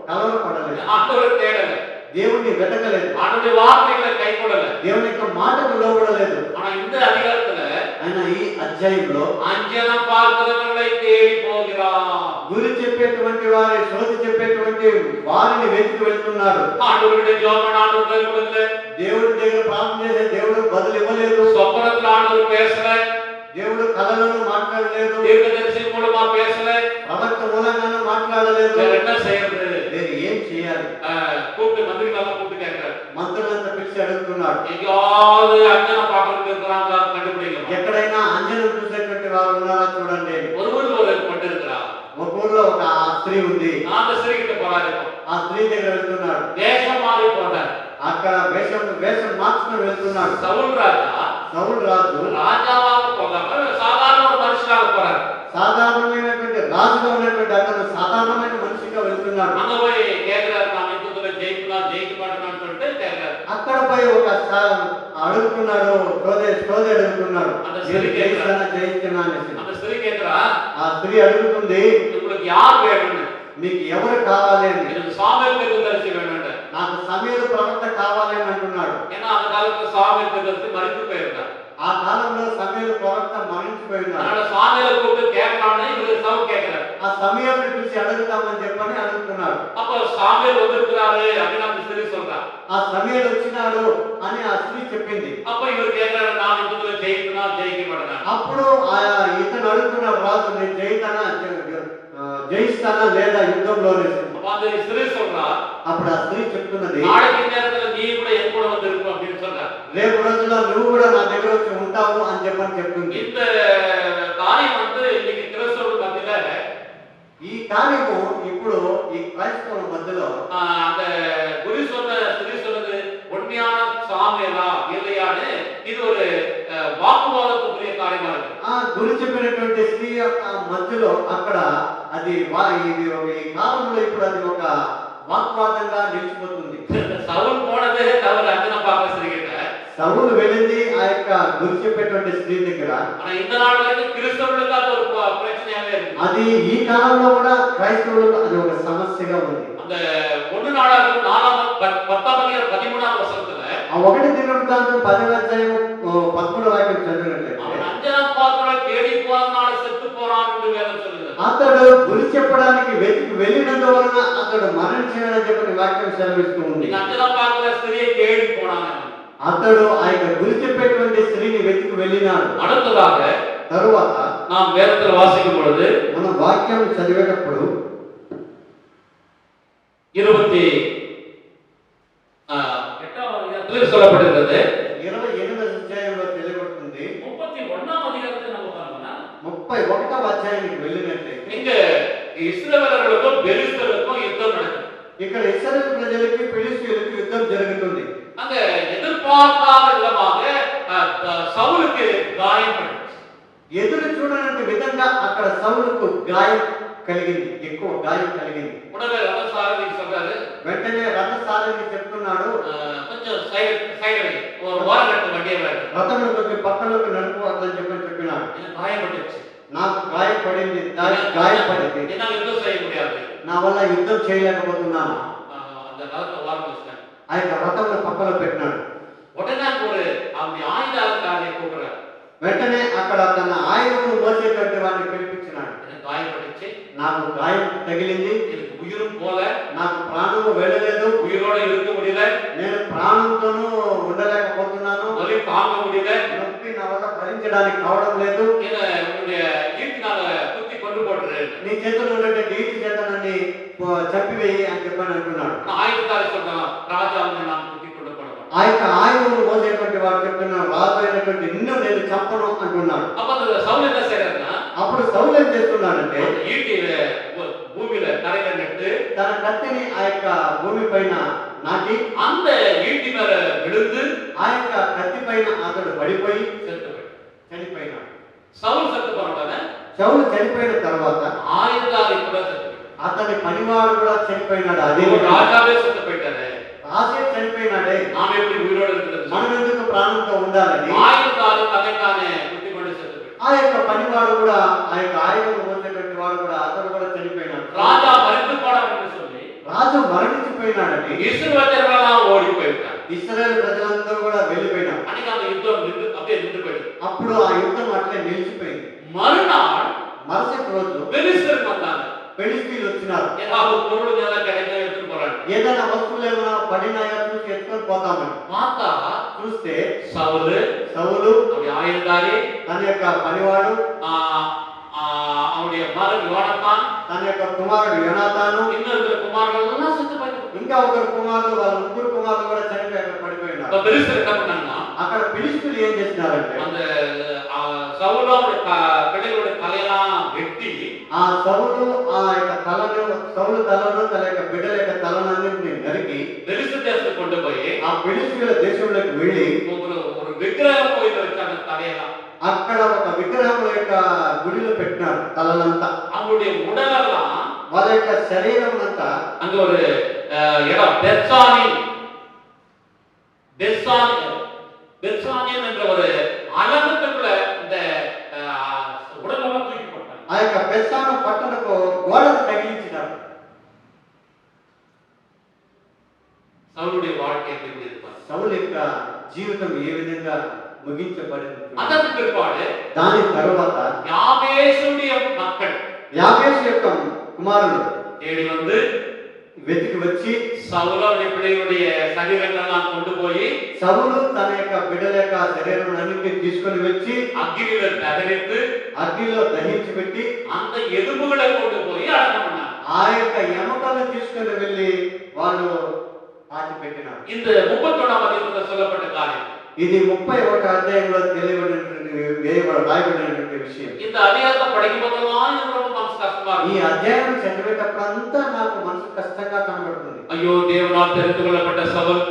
కలవరపడలేదు. ஆண்டவரை தேடல, దేవుణ్ణి వెతకలేదు, ஆண்டவருடைய வார்த்தைகளை கைக்கொள்ளல. దేవుని యొక్క మాటకు లోబడలేదు. ஆனா இந்த அதிகாரத்துல ఆయన ఈ అధ్యాయంలో அஞ்சனம் பார்க்கிறவர்களை தேடி போகிறான். గురి చెప్పేటువంటి వారి శోధి చెప్పేటువంటి వారిని వెతికి వెళ్తున్నాడు. ஆண்டவருடைய ஜெபம் ஆண்டவர் கொடுக்கல, దేవుడి దగ్గర ప్రార్థన చేసే దేవుడు బదులు ఇవ్వలేదు. சொப்பனத்துல ஆண்டவர் பேசல, దేవుడు కళలను మాట్లాడలేదు, தீர்க்கதரிசி மூலமா பேசல. ప్రవక్త మూలంగానూ మాట్లాడలేదు. வேற என்ன செய்யறது? నేను ఏం చేయాలి? கூப்பிட்டு மந்திரிகளெல்லாம் கூப்பிட்டு கேட்கிறார். మంత్రులంతా పిలిచి అడుగుతున్నాడు. எங்கேயாவது அஞ்சனம் பார்க்கறதுக்கு இருக்கிறாங்க, கண்டுபிடிக்கணும். ఎక్కడైనా అంజనం చూసేటువంటి వారు ఉన్నారా చూడండి. ஒரு ஊர்ல ஒரு பட்டு இருக்கிறா, ఒక ఊర్లో ఒక స్త్రీ ఉంది. அந்த ஸ்திரீ கிட்ட போறாரு. ఆ స్త్రీ దగ్గర వెళ్తున్నాడు. தேசம் மாறி போனார். అక్కడ వేషం మార్చుకొని వెళ్తున్నాడు. சவுல் ராஜா సౌలు రాజు ராஜாவாக போகாம சாதாரண ஒரு மனுஷனாக போறாரு. సాధారణమైనటువంటి రాజుగా ఉన్నటువంటి అతను సాధారణమైన మనిషిగా వెళ్తున్నాడు. அங்க போய் கேட்கிறாரு, நான் யுத்தத்துல ஜெயிக்கலாம் ஜெயிக்க மாட்டேன்னு சொல்லிட்டு கேட்கிறாரு. అక్కడ పోయి ఒక అడుగుతున్నాడు, శోధ అడుగుతున్నాడు, జయిస్తున్నా అనేసి. அந்த ஸ்திரீ கேட்கிறா, ఆ స్త్రీ అడుగుతుంది, உங்களுக்கு யார் வேணும்னு? మీకు ఎవరు కావాలి అని. எனக்கு சாமுவேல் தீர்க்கதரிசி வேணும்னு. నాకు సమయలు ప్రవక్త కావాలి అని అంటున్నాడు. ஏன்னா அந்த காலத்துல சாமுவேல் தீர்க்கதரிசி மரித்து போயிருந்தார். ఆ కాలంలో సమయలు ప్రవక్త మరణించిపోయినాడు. அதனால சாமுவேலை கூப்பிட்டு கேட்கலாம்னு இவரு சவுல் கேட்கிறார். ఆ సమయాన్ని పిలిచి అడుగుతామని చెప్పని అడుగుతున్నాడు. அப்போ சாமுவேல் வந்திருக்கிறாரு அப்படின்னு அந்த ஸ்திரீ சொல்றா. ఆ సమయాలు వచ్చినాడు అని ఆ స్త్రీ చెప్పింది. அப்ப இவர் கேட்கிறாரு, நான் யுத்தத்துல ஜெயிக்கணும் ஜெயிக்க மாட்டேன். అప్పుడు ఇతను అడుగుతున్నాడు, రాజు నేను జయిస్తానా లేదా యుద్ధంలోనే. அப்ப அந்த ஸ்திரீ சொல்றா, అప్పుడు ఆ స్త్రీ చెప్తున్నది, நாளைக்கு நேரத்துல நீ கூட என் கூட வந்து இருக்கும் அப்படின்னு சொல்றா. రేపు రోజుల్లో నువ్వు కూడా నా దగ్గర వచ్చి ఉంటావు అని చెప్పని చెప్తుంది. இந்த காரியம் வந்து இன்னைக்கு கிறிஸ்தவர்கள் மத்தியில ఈ కార్యము ఇప్పుడు ఈ క్రైస్తవుల మధ్యలో அந்த குரு சொன்ன ஸ்திரீ சொன்னது உண்மையான சாமுவேலா இல்லையான்னு இது ஒரு வாக்குவாதத்துக்குரிய காரியமா இருக்கு. ఆ గురి చెప్పినటువంటి స్త్రీ యొక్క మధ్యలో అక్కడ అది ఇది ఈ కాలంలో ఇప్పుడు అది ఒక వాగ్వాదంగా నిలిచిపోతుంది. சவுல் போனதே தவறு அஞ்சனம் பார்க்க ஸ்திரீ கிட்ட. సౌలు వెళ్ళింది ఆ యొక్క గురి చెప్పేటువంటి స్త్రీ దగ్గర. ஆனா இந்த நாள் வரைக்கும் கிறிஸ்தவர்களுக்கு அது ஒரு பிரச்சனையாவே இருக்கு. అది ఈ కాలంలో కూడా క్రైస్తవులకు అది ఒక సమస్యగా ఉంది. அந்த 1 நாளாகமம் 10:13 வசனத்துல ఆ 1 దినవృత్తాంతం 10వ అధ్యాయం 13వ వాక్యం చదివినట్లయితే, அவன் அஞ்சனம் பார்க்கிறவரை தேடி போறதுனால செத்து போறான் என்று வேதம் சொல்லுது. అతడు గురి చెప్పడానికి వెతికి వెళ్ళినందువలన అతడు మరణించాడని చెప్పిన వాక్యం సెలవిస్తూ ఉంది. நீங்க அஞ்சனம் பார்க்கிற ஸ்திரியை தேடி போனாங்க. అతడు ఆ యొక్క గురి చెప్పేటువంటి స్త్రీని వెతికి వెళ్ళినాడు. அடுத்ததாக తరువాత நாம் வேதத்தில் வாசிக்கும் பொழுது మన వాక్యం చదివేటప్పుడు 28வது அதிகாரத்தில் சொல்லப்பட்டிருக்கிறது. 28వ అధ్యాయంలో తెలియబడుతుంది. 31వ அதிகாரத்தை நம்ம பார்த்தோம்னா 31వ అధ్యాయానికి వెళ్ళినట్లయితే இங்க இஸ்ரவேலர்களுக்கும் பெலிஸ்தர்களுக்கும் யுத்தம் நடக்குது. ఇక ఇక్కడ ఇశ్రాయేలు ప్రజలకి ఫిలిష్తీయులకు యుద్ధం జరుగుతుంది. அங்க எதிர்பார்க்காத விதமாக சவுலுக்கு காயம் பட்டுச்சு. ఎదురు చూడనంత విధంగా అక్కడ సౌలుకు గాయం కలిగింది, ఎక్కువ గాయం కలిగింది. உடனே ரதசாரதி சொல்றாரு, వెంటనే రథసారథి చెప్తున్నాడు, కొంచెం సైడ్ ஒரு ஓரங்கட்டு வண்டியை வேறு రథంలో కొంచెం పక్కలోకి నడుపు అట్లని చెప్పినాడు. எனக்கு காயம் பட்டுச்சு, నాకు గాయపడింది, గాయపడింది, என்னால் யுத்தம் செய்ய முடியாது, నా వల్ల యుద్ధం చేయలేకపోతున్నాను. அந்த ரதத்தை ஓரம் வச்சிட்டாங்க. ఆ యొక్క రథంలో పక్కలో పెట్టినాడు. உடனே ஒரு அவருடைய ஆயுதாரக்காரரை கூப்பிடுறாரு. వెంటనే అక్కడ తన ఆయుధము మోసేటువంటి వాడిని పిలిపించినాడు. எனக்கு காயப்பட்டுச்சு, నాకు గాయం తగిలింది, எனக்கு உயிரும் போல, నాకు ప్రాణము వెళ్ళలేదు, உயிரோட இருக்க முடியல, నేను ప్రాణంతోనూ ఉండలేకపోతున్నాను, வலி தாங்க முடியல, నొప్పి నా వల్ల భరించడానికి కావడం లేదు, உன்னுடைய ஈட்டினால குத்தி கொண்டு போட்டுரு, నీ చేతుల్లో ఉన్నటువంటి ఈటి చేత నన్ను చంపివేయి అని చెప్పని అంటున్నాడు. ஆயுதத்தாரி சொல்றான், ராஜா வந்து நான் குத்தி கொண்டு போட மாட்டேன். ఆ యొక్క ఆయుధమును మోసేటువంటి వాడు చెప్తున్నాడు, రాజు అయినటువంటి నిన్ను నేను చంపను అంటున్నాడు. அப்ப அந்த சவுல் என்ன செய்யறாருன்னா, అప్పుడు సౌలు ఏం చేస్తున్నాడంటే ஈட்டி பூமியில தரையில நட்டு తన కత్తిని ఆ యొక్క భూమి పైన నాటి அந்த ஈட்டி மேல விழுந்து ఆ యొక్క కత్తి పైన అతడు పడిపోయి செத்து போயிட்டான். చనిపోయినాడు. சவுல் செத்து போனோடனே సౌలు చనిపోయిన తర్వాత ஆயுததாரி கூட செத்து போயிட்டான். అతని పనివాడు కూడా చనిపోయినాడు. అదే ராஜாவே செத்து போயிட்டாரு, రాజే చనిపోయినాడే, நாம எப்படி உயிரோட இருக்கிறது? మనం ఎందుకు ప్రాణంతో ఉండాలని ஆயுததாரி தன்னைத்தானே குத்தி கொண்டு செத்து போயிட்டான். ఆ యొక్క పనివాడు కూడా, ఆ యొక్క ఆయుధం మోసేటువంటి వాడు కూడా, అతడు కూడా చనిపోయినాడు. ராஜா மறித்து போனார் என்று சொல்லி రాజు మరణించిపోయినాడని இஸ்ரவேலர்களெல்லாம் ஓடி போயிட்டாங்க. ఇశ్రాయేలు ప్రజలందరూ కూడా వెళ్ళిపోయినారు. அன்னைக்கு அந்த யுத்தம் நின்று அப்படியே நின்று போயிடுது. అప్పుడు ఆ యుద్ధం అట్లే నిలిచిపోయింది. மறுநாள் మరుసటి రోజు பெலிஸ்தர் வந்தாங்க. ఫిలిష్తీయులు వచ్చినారు. ஏதாவது பொருள் ஏதாவது கிடைக்கும் எடுத்துட்டு போறாங்க. ఏదైనా వస్తువులు ఏమైనా పడినాయా చూసి ఎత్తుకొని పోతామని பார்த்தா చూస్తే சவுல் సౌలు அவருடைய ஆயுததாரி, తన యొక్క పనివాడు, அவருடைய மகன் யோனத்தான், తన యొక్క కుమారుడు యోనాతాను, இன்னும் இருக்கிற குமாரர்கள் எல்லாம் செத்து போயிட்டாங்க. ఇంకా ఒకరు కుమారుడు, వాళ్ళ ముగ్గురు కుమారులు కూడా చనిపోయి అక్కడ పడిపోయినారు. இப்ப பெலிஸ்தர் என்ன பண்ணாங்கன்னா, అక్కడ ఫిలిష్తీయులు ఏం చేసినారంటే அந்த சவுலோட பிள்ளைகளுடைய தலையெல்லாம் வெட்டி ఆ సౌలు ఆ యొక్క తలను, సౌలు తలను, తన యొక్క బిడ్డల యొక్క తలనన్నింటినీ నరికి பெலிஸ்தர் தேசத்துக்கு கொண்டு போய் ఆ ఫిలిష్తీయుల దేశంలోకి వెళ్ళి ஒரு விக்கிரகம் கோயில் வச்சாங்க தலையெல்லாம். అక్కడ ఒక విగ్రహం యొక్క గుడిలో పెట్టినారు తలలంతా. அவங்களுடைய உடலெல்லாம் వాళ్ళ యొక్క శరీరం అంతా அங்க ஒரு இடம் பெத்சானின் என்ற ஒரு அலங்கத்துக்குள்ள இந்த உடலெல்லாம் தூக்கி போட்டாங்க. ఆ యొక్క బెత్సాను పట్టణకు గోడకు తగిలించినారు. சவுலுடைய வாழ்க்கை எப்படி இருப்பார்? సౌలు యొక్క జీవితం ఏ విధంగా ముగించబడింది. அதற்கு பிற்பாடு దాని తరువాత யாபேசுடைய மக்கள் యాబేసు యొక్క కుమారులు தேடி வந்து వెతికి వచ్చి சவுலுடைய பிள்ளைகளுடைய சரீரங்களெல்லாம் கொண்டு போய் సౌలు తన యొక్క బిడ్డల యొక్క శరీరం అన్నింటినీ తీసుకొని వచ్చి அக்கினியில தகரித்து అగ్నిలో దహించి పెట్టి அந்த எலும்புகளை கொண்டு போய் அடக்கம் பண்ணாங்க. ఆ యొక్క ఎముకలను తీసుకొని వెళ్ళి వాళ్ళు పాతి పెట్టినారు. இந்த 31ஆம் அதிகாரத்தில் சொல்லப்பட்ட காரியம். ఇది 31 అధ్యాయంలో రాయబడినటువంటి విషయం. இந்த அதிகாரத்தை படிக்கும் போதெல்லாம் எனக்கு ரொம்ப மனசு கஷ்டமா ఈ இருக்கு. అధ్యాయం చదివేటప్పుడంతా నాకు మనసు కష్టంగా కనబడుతుంది. ஐயோ, தேவனால் தெரிந்து கொள்ளப்பட்ட சவுல்,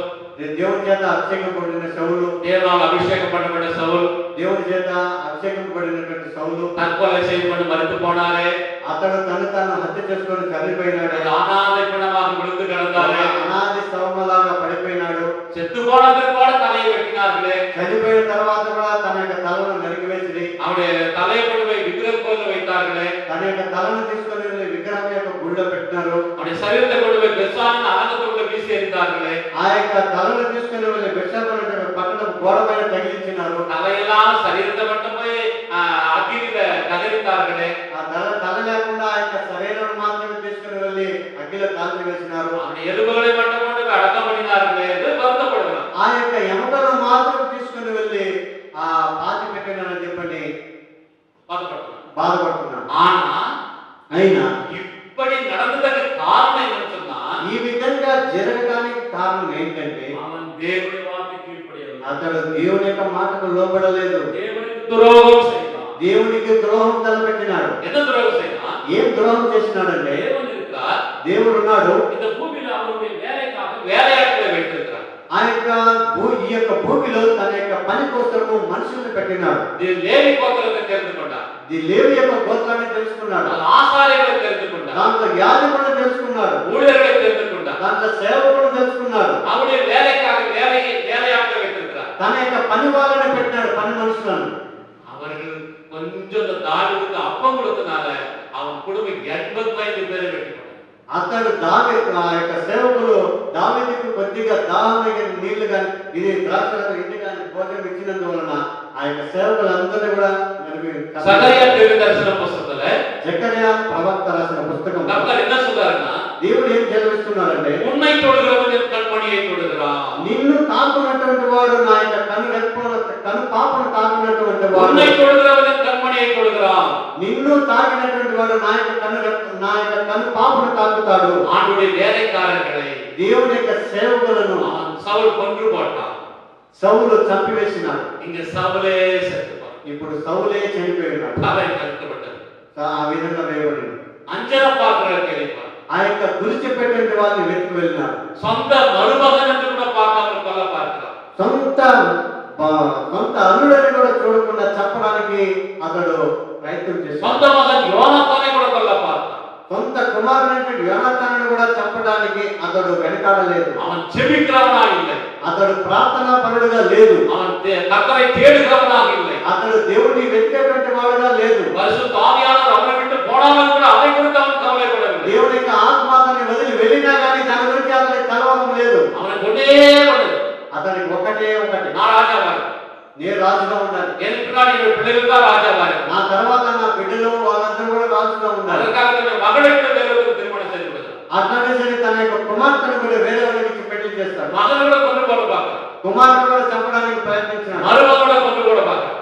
దేవుని చేత అభిషేకపడిన సౌలు, தேவனால் அபிஷேகம் பண்ணப்பட்ட சவுல் దేవుని చేత అభిషేకపడినటువంటి సౌలు தற்கொலை செய்து கொண்டு மரித்து போனாரே, అతడు తను తాను హత్య చేసుకొని చనిపోయినాడు. அனாதை பிணமாக விழுந்து கிடந்தாரு, అనాది శవములాగా పడిపోయినాడు. செத்து போன பிற்பாடு தலையை வெட்டினார்களே, చనిపోయిన తర్వాత కూడా తన యొక్క తలను నరికివేసి அவருடைய தலையை கொண்டு போய் விக்கிரக கோயில்ல வைத்தார்களே, తన యొక్క తలను తీసుకొని వెళ్ళి విగ్రహం యొక్క గుడిలో పెట్టినారు. அவருடைய சரீரத்தை கொண்டு போய் பெத்சானின் அலங்கத்துக்குள்ள வீசி எறிந்தார்களே, ఆ యొక్క తలను తీసుకొని వెళ్ళి బెత్షెబా పట్టణం గోడ పైన తగిలించినారు. தலையெல்லாம் சரீரத்தை மட்டும் போய் அக்கினியில தகரித்தார்களே, ఆ తల లేకుండా ఆ యొక్క శరీరం మాత్రమే తీసుకొని వెళ్ళి అగ్గిలో కాల్చి వేసినారు. அவருடைய எலும்புகளை மட்டும் கொண்டு போய் அடக்கம் பண்ணினார்களே என்று வருத்தப்படுகிறார். ఆ యొక్క ఎముకలను మాత్రం తీసుకొని వెళ్ళి ఆ పాతి పెట్టినారని చెప్పని బాధపడుతున్నాను. ஆனா అయినా இப்படி நடந்ததற்கு காரணம் என்னன்னு சொன்னா, ఈ విధంగా జరగడానికి కారణం ఏంటంటే அவன் தேவனுடைய வார்த்தைக்கு கீழ்ப்படியவில்லை, అతడు దేవుని యొక్క మాటకు లోబడలేదు. தேவனுக்கு துரோகம் செய்தான். దేవునికి ద్రోహం తలపెట్టినాడు. என்ன துரோகம் செய்தான்? ఏం ద్రోహం చేసినాడంటే தேவன் இருக்கிறார், దేవుడు ఉన్నాడు, இந்த பூமியில அவர் ఈ యొక్క భూమిలో తన యొక్క పని కోసము మనుషుల్ని పెట్టినాడు. లేవి గోత్రాన్ని తెలుసుకున్నాడు. లేవి యొక్క గోత్రాన్ని తెలుసుకున్నాడు. ఆసార్యులను తెలుసుకున్నాడు. దాంట్లో యాజకులను తెలుసుకున్నాడు. ஊழியர்களை తెలుసుకున్నాడు. దాంట్లో సేవకులను తెలుసుకున్నాడు. அவருடைய வேலைக்காக வேலையாட்களை வைத்திருக்கிறார். తన యొక్క పని వాళ్ళని పెట్టినాడు, పని మనుషులను. அவர்கள் கொஞ்சம் தாவீதுக்கு அப்பம் கொடுத்தனால அவன் குடும்பம் 85 பேரை வெட்டி போட்டான். అతడు ఆ యొక్క సేవకులు దావీదుకు కొద్దిగా దాహమైన నీళ్లు కానీ ఇది ద్రాక్షరసం ఇంటి కానీ భోజనం ఇచ్చినందువలన ఆ యొక్క సేవకులందరినీ కూడా சகரியா தீர்க்கதரிசன புத்தகத்துல జకర్యా ప్రవక్త రాసిన పుస్తకం கர்த்தர் என்ன சொல்றாருன்னா, దేవుడు ఏం చదివిస్తున్నాడంటే, உன்னை தொடுகிறவன் என் கண்மணியை தொடுகிறான். నిన్ను తాకున్నటువంటి వాడు నా యొక్క కను పాపను తాకినటువంటి వాడు. உன்னை தொடுகிறவன் என் கண்மணியை தொடுகிறான். నిన్ను తాకినటువంటి వాడు నా యొక్క కను పాపను తాకుతాడు. ஆண்டுடைய வேலைக்காரர்களை దేవుని యొక్క సేవకులను சவுல் கொன்று போட்டான். సౌలు చంపివేసినాడు. இங்க சவுலே செத்துப்பான். ఇప్పుడు సౌలే చనిపోయినాడు. தலை கட்டப்பட்டது. ఆ విధంగా వేయబడింది. అంజన పాత్ర కేಳಿப்பான். ఆ యొక్క గురిచిపెట్టిన వాళ్ళని వెతికి వెళ్ళినాడు. సొంత మరుమగన్ என்று கூட பார்க்காம கொல்ல பார்க்கிறான். సొంత అల్లుడని కూడా చూడకుండా చంపడానికి అతడు ప్రయత్నం చేశాడు. సొంత మగన్ యోనాతాனை కూడా కొల్ల பார்த்தான். సొంత కుమారుడైన యోనాతానుని కూడా చంపడానికి అతడు వెనకాడలేదు. அவன் ஜெபிக்கிறவனா இல்லை. అతడు ప్రార్థనా పరుడుగా లేదు. அவன் கர்த்தரை தேடுகிறவனாக இல்லை. అతడు దేవుడిని వెతికేటువంటి వాడుగా లేదు. பரிசுத்த ஆவியானவர் அவனை விட்டு போனாலும் கூட அதை குறித்து அவன் கவலைப்படவில்லை. దేవుని యొక్క ఆత్మ అతన్ని వదిలి వెళ్ళినా కానీ దాని గురించి అతనికి కలవడం లేదు. அவனுக்கு ஒன்னே ஒன்று, అతనికి ఒకటే ఒకటి, நான் ராஜாவா నేను రాజుగా ఉండాలి. எனக்கு பின்னாடி என் பிள்ளைகள் தான் ராஜாவா నా తర్వాత నా బిడ్డలు వాళ్ళందరూ కూడా రాజుగా ఉండాలి. அதற்காக தன் மகளை கூட வேறொரு திருமணம் செய்து கொண்டார். అట్లానే సరే తన యొక్క కుమార్తెను కూడా వేరే వాళ్ళకి పెళ్లి చేస్తాడు. மகனை கூட கொண்டு போட பார்க்கிறான். కుమార్తెను కూడా చంపడానికి ప్రయత్నించాడు. மருமகளை கொண்டு போட பார்க்கிறான்.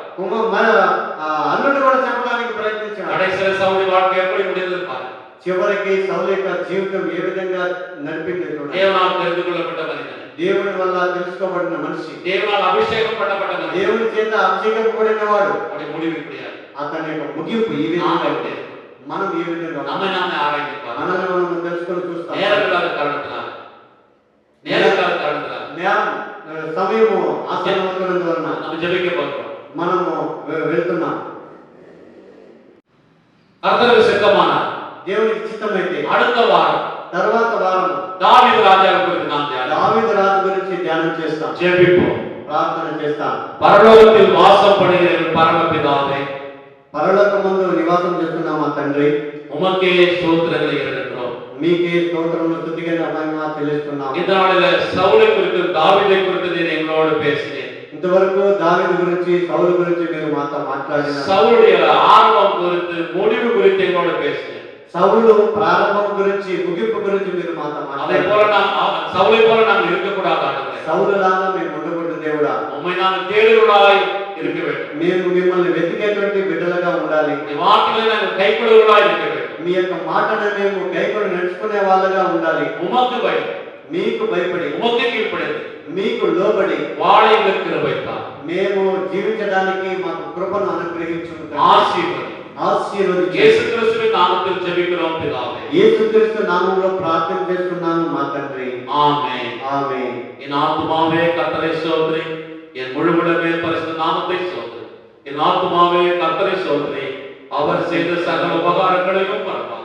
అల్లుడు కూడా చంపడానికి ప్రయత్నించాడు. கடைசியில சவுல் வாழ்க்கை எப்படி முடிந்தது பாரு. చివరికి సౌలు యొక్క జీవితం ఏ విధంగా నడిపింది చూడండి. தேவனால் தெரிந்து கொள்ளப்பட்ட மனிதன், దేవుని వల్ల తెలుసుకోబడిన మనిషి, தேவனால் அபிஷேகம் பண்ணப்பட்ட மனிதன், దేవుని చేత అభిషేకం కూడిన వాడు. அவருடைய முடிவு இப்படியா. అతని యొక్క ముగింపు ఈ విధంగా ఉంటే మనం ఏ విధంగా நம்மை நாமே ஆராய்ந்து మనల్ని మనం తెలుసుకొని చూస్తాం. நேரமில்லாத காரணத்தினால సమయము ఆసన్నమైనందువలన நம்ம ஜெபிக்க போகிறோம். మనము వెళ్తున్నాం. கர்த்தருக்கு சித்தமானார் దేవునికి చిత్తమైతే அடுத்த வாரம் తర్వాత వారం தாவீது ராஜாவை குறித்து நாம் தியானம் దావీదు రాజు గురించి ధ్యానం చేస్తాం, ஜெபிப்போம். ప్రార్థన చేస్తాం. பரலோகத்தில் வாசம் பண்ணுகிற எங்கள் பரமபிதாவே, పరలోకమందు నివాసం చేస్తున్న మా తండ్రి, உமக்கே ஸ்தோத்திரங்களை ஏறெடுக்கிறோம். మీకే స్తోత్రములు స్తుతిగా మహిమ చెల్లిస్తున్నాం. இந்த நாளில சவுலை குறித்து தாவீதை குறித்து நீர் எங்களோடு பேசினீர். ఇంతవరకు దావీదు గురించి సౌలు గురించి మీరు మాతో మాట్లాడినారు. சவுலுடைய ஆரம்பம் குறித்து முடிவு குறித்து எங்களோடு பேசினீர். సౌలు ప్రారంభం గురించి ముగింపు గురించి మీరు మాతో அதை మాట్లాడారు. போல சவுலை போல நாங்கள் இருக்கக்கூடாது ஆண்டவரே. సౌలులాగా మేము ఉండకూడదు దేవుడా. உம்மை நாங்கள் தேடுகிறவர்களாய் இருக்க வேண்டும். మేము మిమ్మల్ని వెతికేటువంటి బిడ్డలుగా ఉండాలి. இந்த வார்த்தைகளை நாங்கள் கைக்கொள்ளுகிறவர்களாய் இருக்க வேண்டும். మీ యొక్క మాటను మేము కైకొని నడుచుకునే వాళ్ళగా ఉండాలి. உமக்கு பயம், మీకు భయపడి, உமக்கு கீழ்ப்படிந்து మీకు లోబడి வாழ எங்களுக்கு கிருபை தாரும். మేము జీవించడానికి మాకు కృపను అనుగ్రహించు. ஆசீர்வதி. ఆశీర్వదించు. இயேசு கிறிஸ்துவின் நாமத்தில் ஜெபிக்கிறோம் பிதாவே. యేసుక్రీస్తు నామములో ప్రార్థన చేస్తున్నాను మా తండ్రి. ஆமென். ఆమేన్. என் ஆத்துமாவே கர்த்தரை ஸ்தோத்திரி, என் முழுவதுமே பரிசுத்த நாமத்தை ஸ்தோத்திரி. என் ஆத்துமாவே கர்த்தரை ஸ்தோத்திரி, அவர் செய்த சகல உபகாரங்களையும் மறவாதே.